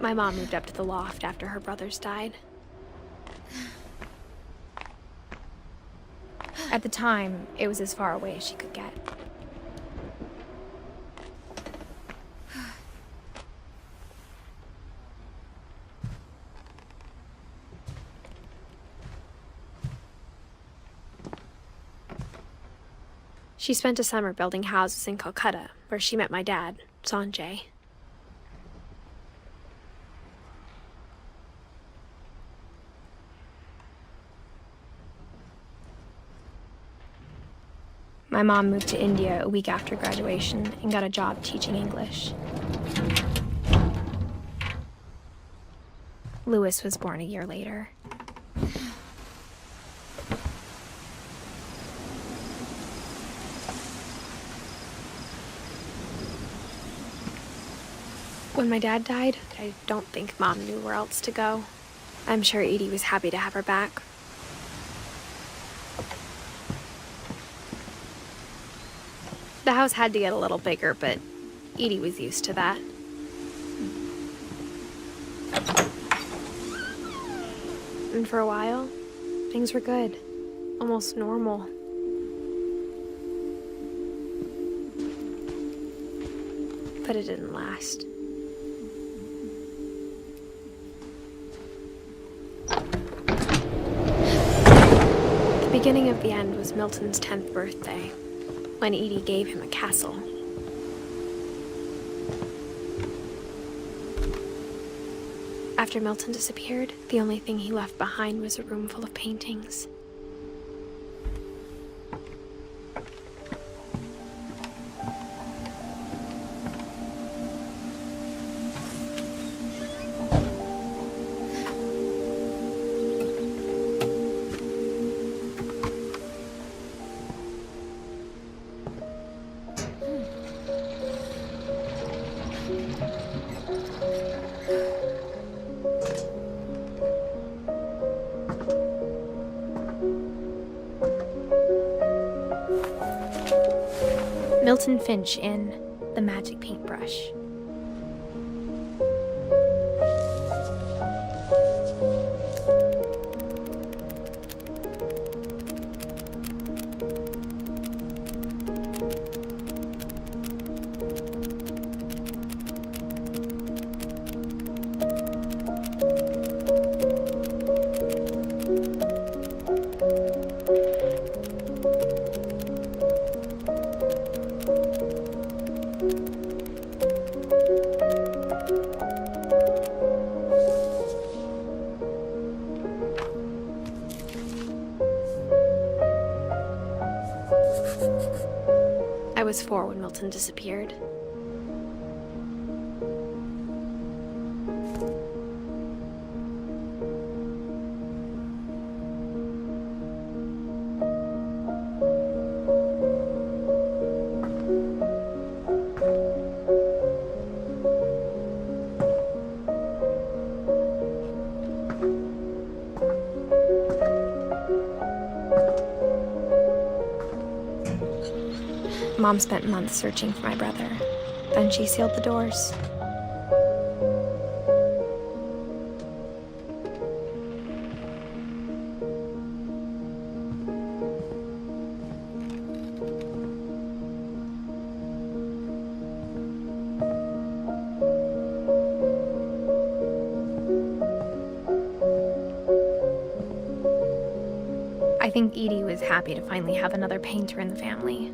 My mom moved up to the loft after her brothers died. At the time, it was as far away as she could get. She spent a summer building houses in Calcutta, where she met my dad, Sanjay. My mom moved to India a week after graduation and got a job teaching English. Louis was born a year later. When my dad died, I don't think Mom knew where else to go. I'm sure Edie was happy to have her back. The house had to get a little bigger, but Edie was used to that. And for a while, things were good. Almost normal. But it didn't last. The beginning of the end was Milton's 10th birthday, when Edie gave him a castle. After Milton disappeared, the only thing he left behind was a room full of paintings. Milton Finch in The Magic Paintbrush. I was 4 when Milton disappeared. Mom spent months searching for my brother. Then she sealed the doors. I think Edie was happy to finally have another painter in the family.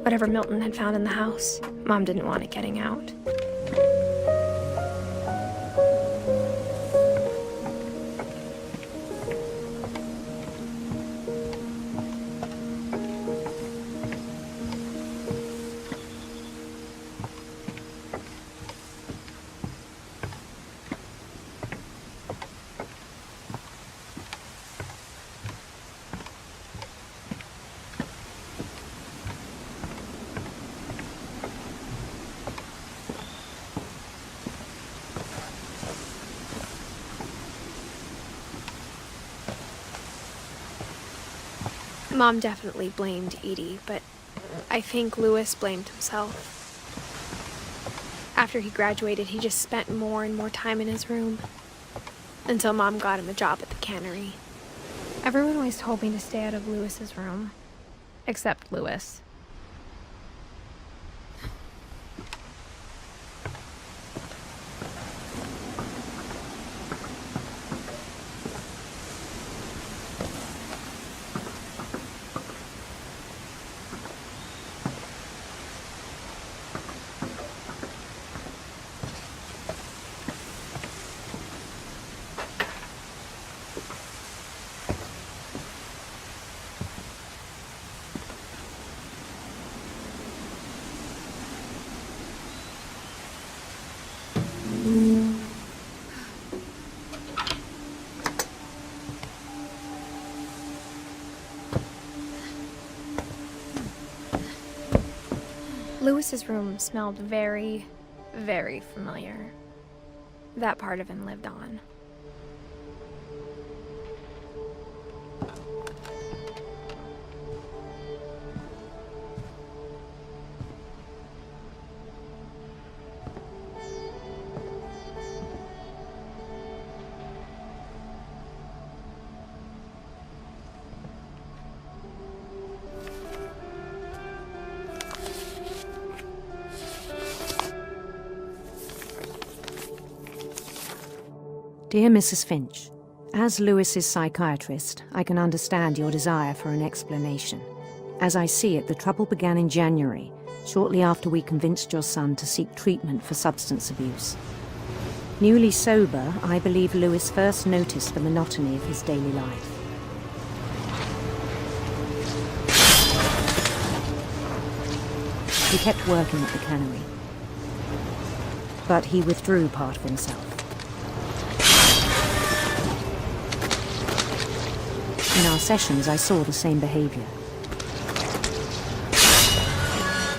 Whatever Milton had found in the house, Mom didn't want it getting out. Mom definitely blamed Edie, but I think Lewis blamed himself. After he graduated, he just spent more and more time in his room. Until Mom got him a job at the cannery. Everyone always told me to stay out of Lewis's room. Except Lewis. Lewis's room smelled very, very familiar. That part of him lived on. Dear Mrs. Finch, as Lewis's psychiatrist, I can understand your desire for an explanation. As I see it, the trouble began in January, shortly after we convinced your son to seek treatment for substance abuse. Newly sober, I believe Lewis first noticed the monotony of his daily life. He kept working at the cannery, but he withdrew part of himself. In our sessions, I saw the same behavior.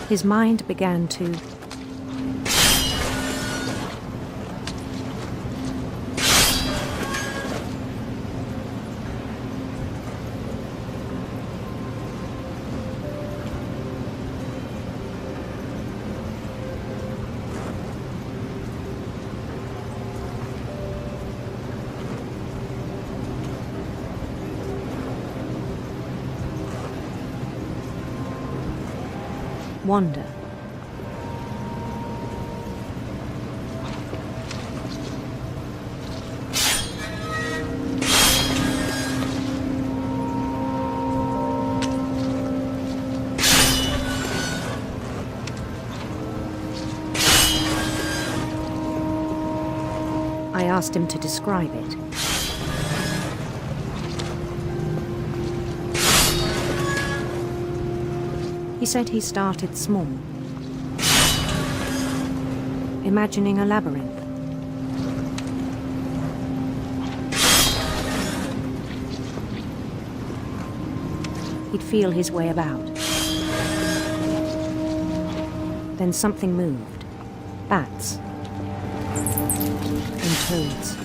His mind began to wander. I asked him to describe it. He said he started small, imagining a labyrinth. He'd feel his way about. Then something moved. Bats. And toads.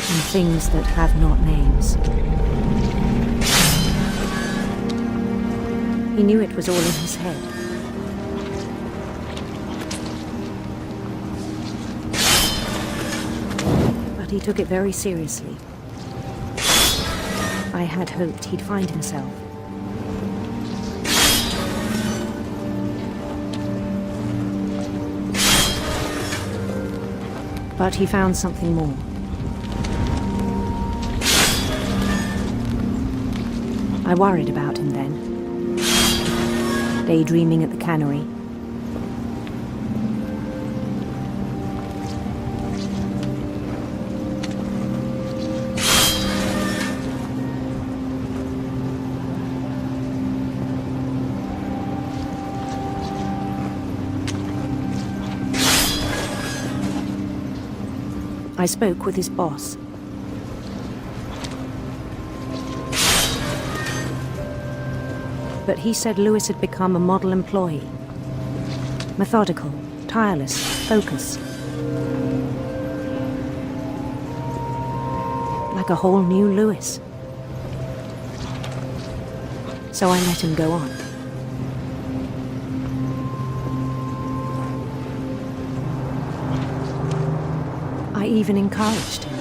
And things that have not names. He knew it was all in his head. But he took it very seriously. I had hoped he'd find himself. But he found something more. I worried about him then, daydreaming at the cannery. I spoke with his boss. But he said Lewis had become a model employee. Methodical, tireless, focused. like a whole new Lewis. So I let him go on. I even encouraged him.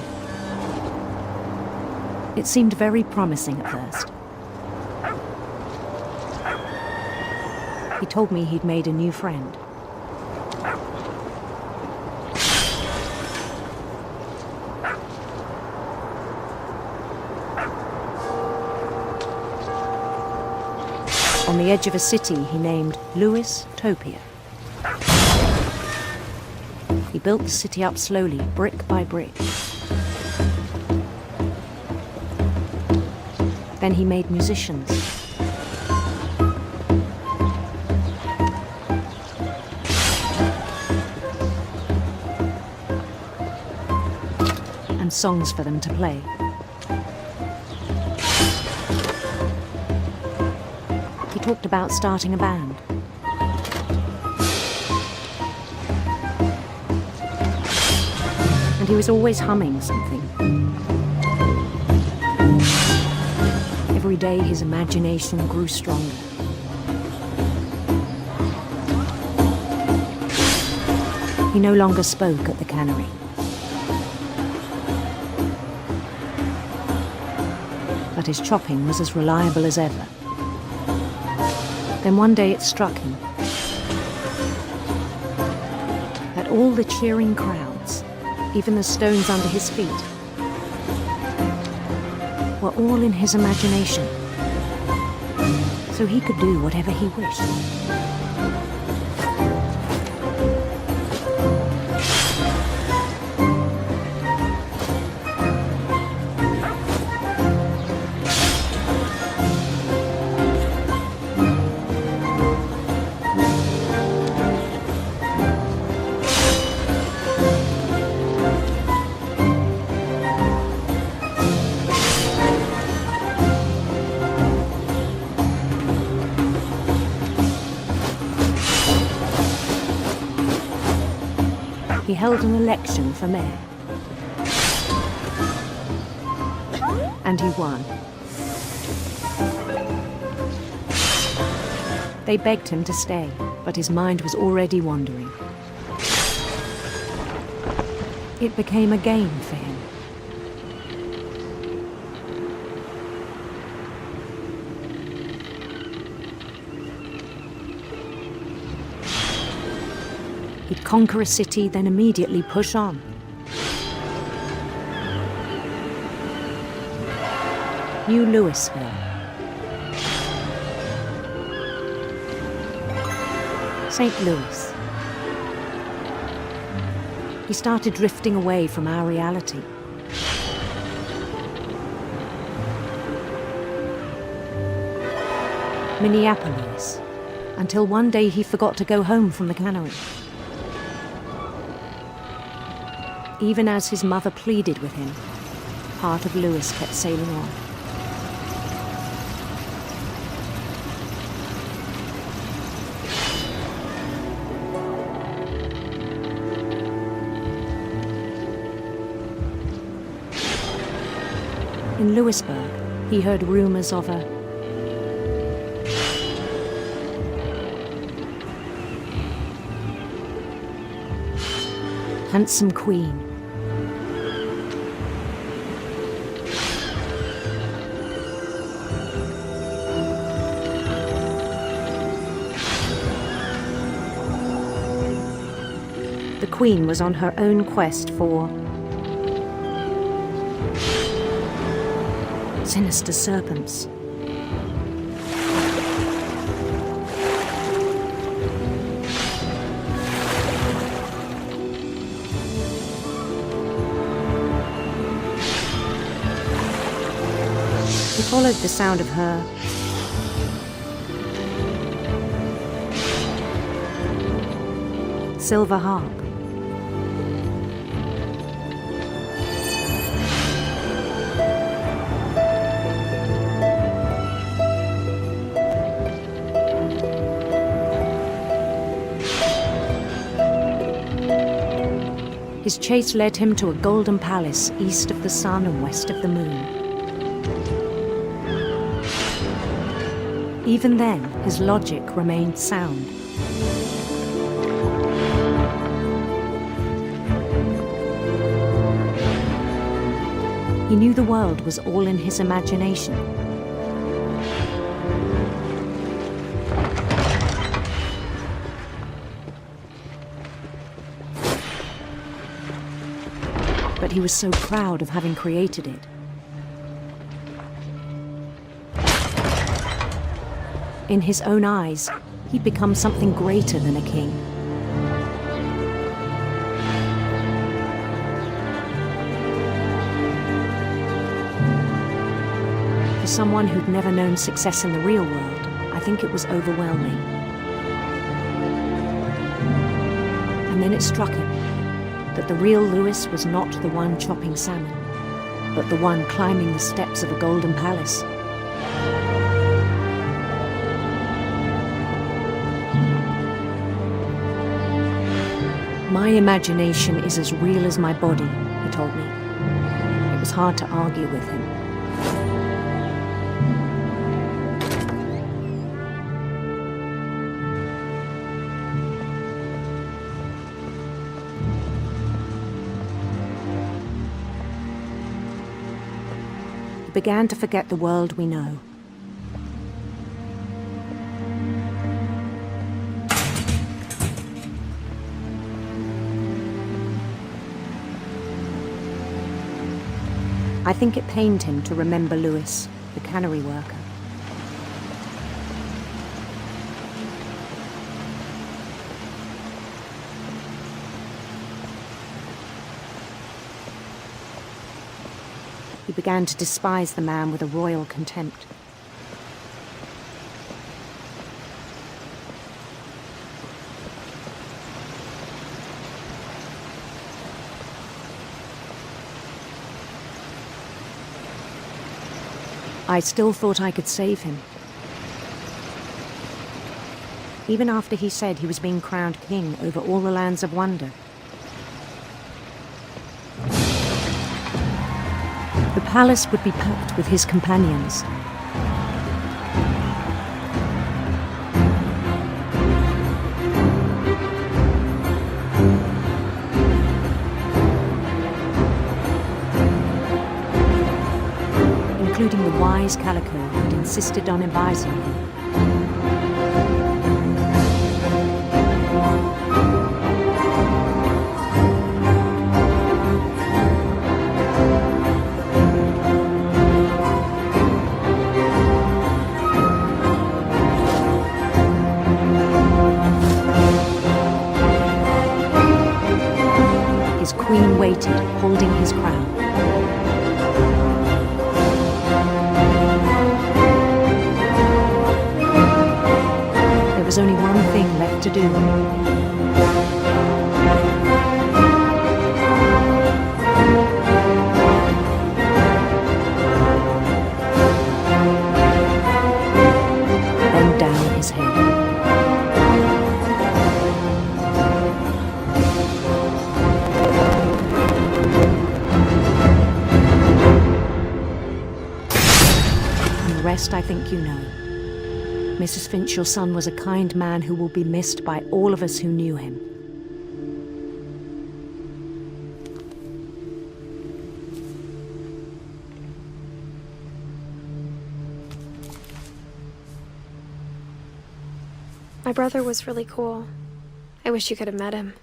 It seemed very promising at first. He told me he'd made a new friend. On the edge of a city he named Lewis Topia. He built the city up slowly, brick by brick. Then he made musicians. And songs for them to play. He talked about starting a band. And he was always humming something. Every day his imagination grew stronger. He no longer spoke at the cannery. But his chopping was as reliable as ever. Then one day it struck him that all the cheering crowds, even the stones under his feet, were all in his imagination, so he could do whatever he wished. He held an election for mayor. And he won. They begged him to stay, but his mind was already wandering. It became a game for him. He'd conquer a city, then immediately push on. New Louisville. St. Louis. He started drifting away from our reality. Minneapolis, until one day he forgot to go home from the cannery. Even as his mother pleaded with him, part of Lewis kept sailing on. In Lewisburg, he heard rumors of a handsome queen. The queen was on her own quest for sinister serpents. He followed the sound of her silver harp. His chase led him to a golden palace east of the sun and west of the moon. Even then, his logic remained sound. He knew the world was all in his imagination. But he was so proud of having created it. In his own eyes, he'd become something greater than a king. For someone who'd never known success in the real world, I think it was overwhelming. And then it struck him that the real Lewis was not the one chopping salmon, but the one climbing the steps of a golden palace. My imagination is as real as my body, he told me. It was hard to argue with him. He began to forget the world we know. I think it pained him to remember Lewis, the cannery worker. He began to despise the man with a royal contempt. I still thought I could save him. Even after he said he was being crowned king over all the lands of wonder. The palace would be packed with his companions. Including the wise Calico who'd insisted on advising him. His queen waited, holding his crown. There was only one thing left to do. Bend down his head. And the rest I think you know. Mrs. Finch, your son was a kind man who will be missed by all of us who knew him. My brother was really cool. I wish you could have met him.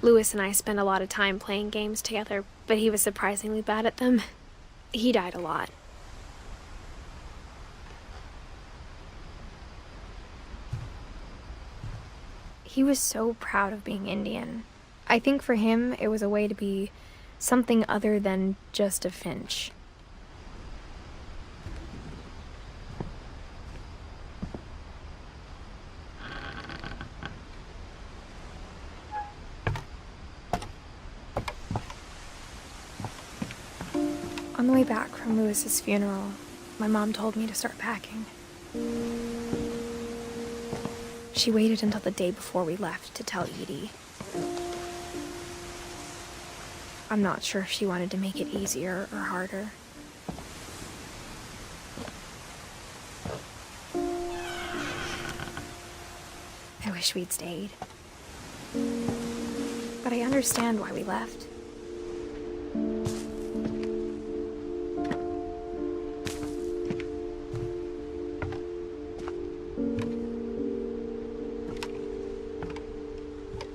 Lewis and I spent a lot of time playing games together, but he was surprisingly bad at them. He died a lot. He was so proud of being Indian. I think for him, it was a way to be something other than just a Finch. On the way back from Lewis's funeral, my mom told me to start packing. She waited until the day before we left to tell Edie. I'm not sure if she wanted to make it easier or harder. I wish we'd stayed. But I understand why we left.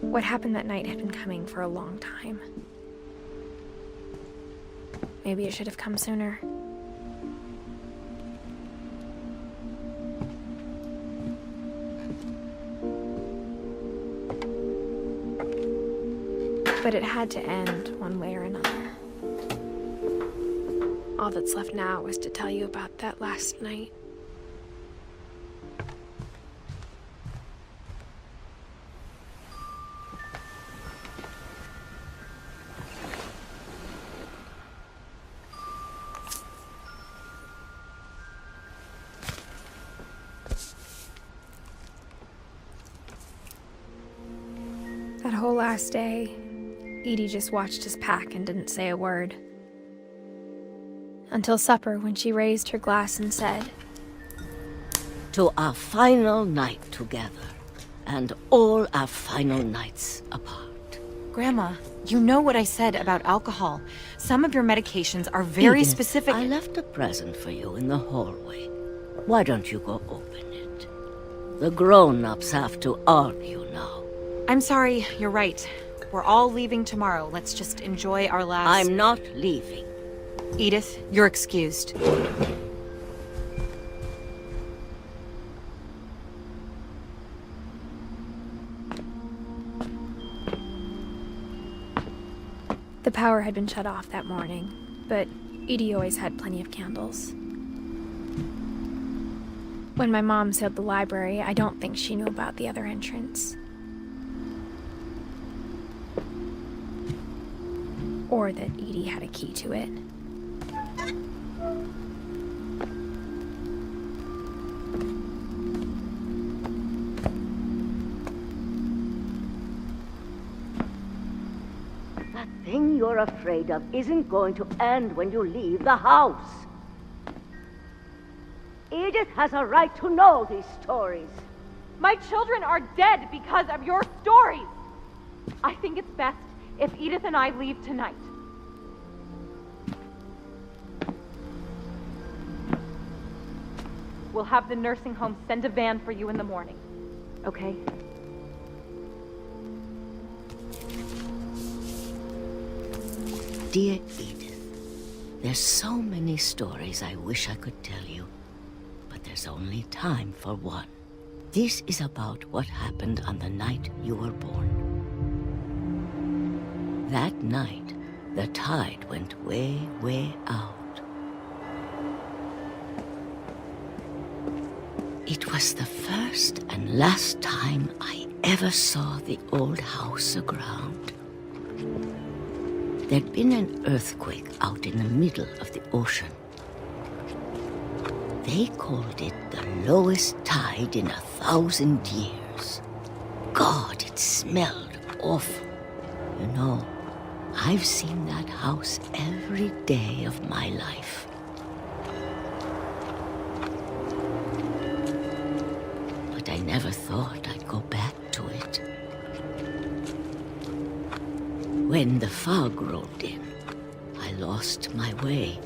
What happened that night had been coming for a long time. Maybe it should have come sooner. But it had to end one way or another. All that's left now is to tell you about that last night. That whole last day, Edie just watched us pack and didn't say a word. Until supper, when she raised her glass and said, "To our final night together, and all our final nights apart." Grandma, you know what I said about alcohol. Some of your medications are very Edith, specific. I left a present for you in the hallway. Why don't you go open it? The grown-ups have to argue now. I'm sorry, you're right. We're all leaving tomorrow. Let's just enjoy our last... I'm not leaving. Edith, you're excused. The power had been shut off that morning, but Edie always had plenty of candles. When my mom sealed the library, I don't think she knew about the other entrance. Or that Edie had a key to it. That thing you're afraid of isn't going to end when you leave the house. Edith has a right to know these stories. My children are dead because of your stories. I think it's best if Edith and I leave tonight. We'll have the nursing home send a van for you in the morning, okay? Dear Edith, there's so many stories I wish I could tell you, but there's only time for one. This is about what happened on the night you were born. That night, the tide went way, way out. It was the first and last time I ever saw the old house aground. There'd been an earthquake out in the middle of the ocean. They called it the lowest tide in 1,000 years. God, it smelled awful. You know, I've seen that house every day of my life. But I never thought I'd go back to it. When the fog rolled in, I lost my way.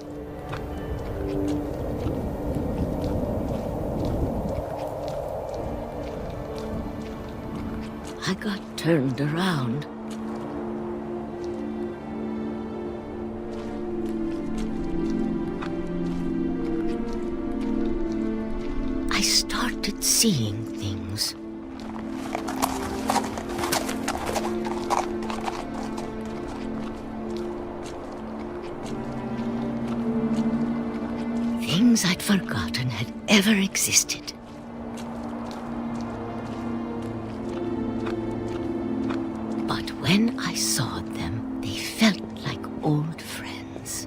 I got turned around. I started seeing things. Things I'd forgotten had ever existed. But when I saw them, they felt like old friends.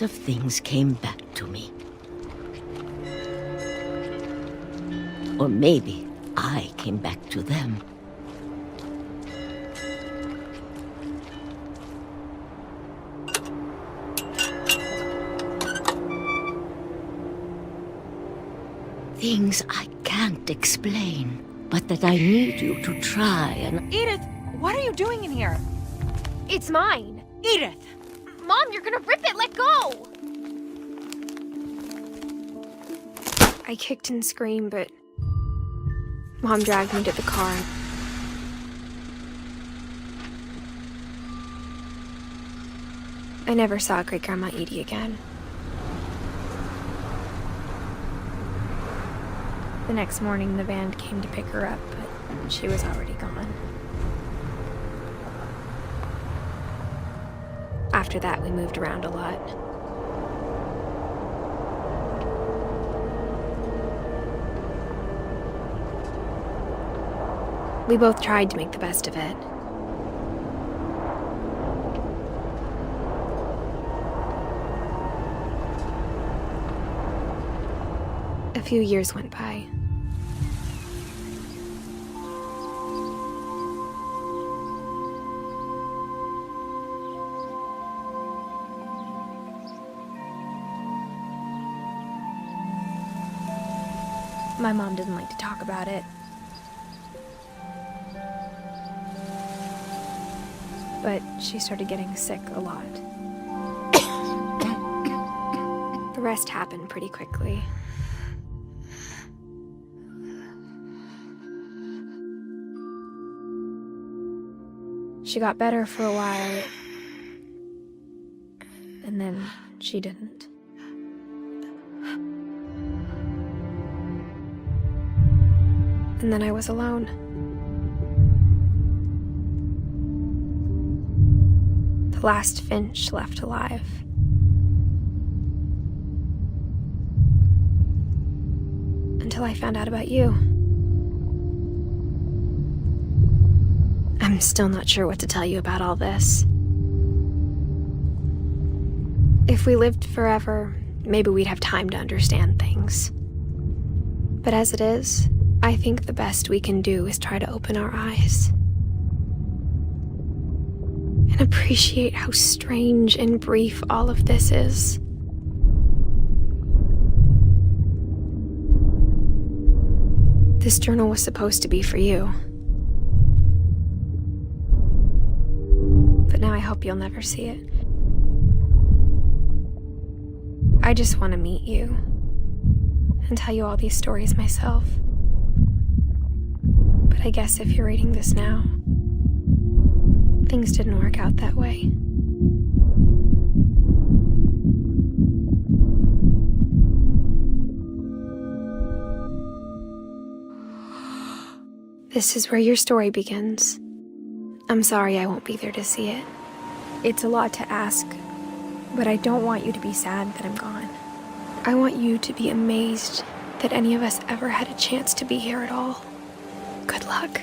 of things came back to me. Or maybe I came back to them. Things I can't explain, but that I need you to try and... Edith, what are you doing in here? It's mine. Edith! Mom, you're gonna rip it! Let go! I kicked and screamed, but Mom dragged me to the car. I never saw Great-Grandma Edie again. The next morning, the band came to pick her up, but she was already gone. After that, we moved around a lot. We both tried to make the best of it. A few years went by. My mom didn't like to talk about it. But she started getting sick a lot. The rest happened pretty quickly. She got better for a while, and then she didn't. And then I was alone. The last Finch left alive. Until I found out about you. I'm still not sure what to tell you about all this. If we lived forever, maybe we'd have time to understand things. But as it is, I think the best we can do is try to open our eyes. And appreciate how strange and brief all of this is. This journal was supposed to be for you. But now I hope you'll never see it. I just want to meet you and tell you all these stories myself. But I guess if you're reading this now, things didn't work out that way. This is where your story begins. I'm sorry I won't be there to see it. It's a lot to ask, but I don't want you to be sad that I'm gone. I want you to be amazed that any of us ever had a chance to be here at all. Good luck.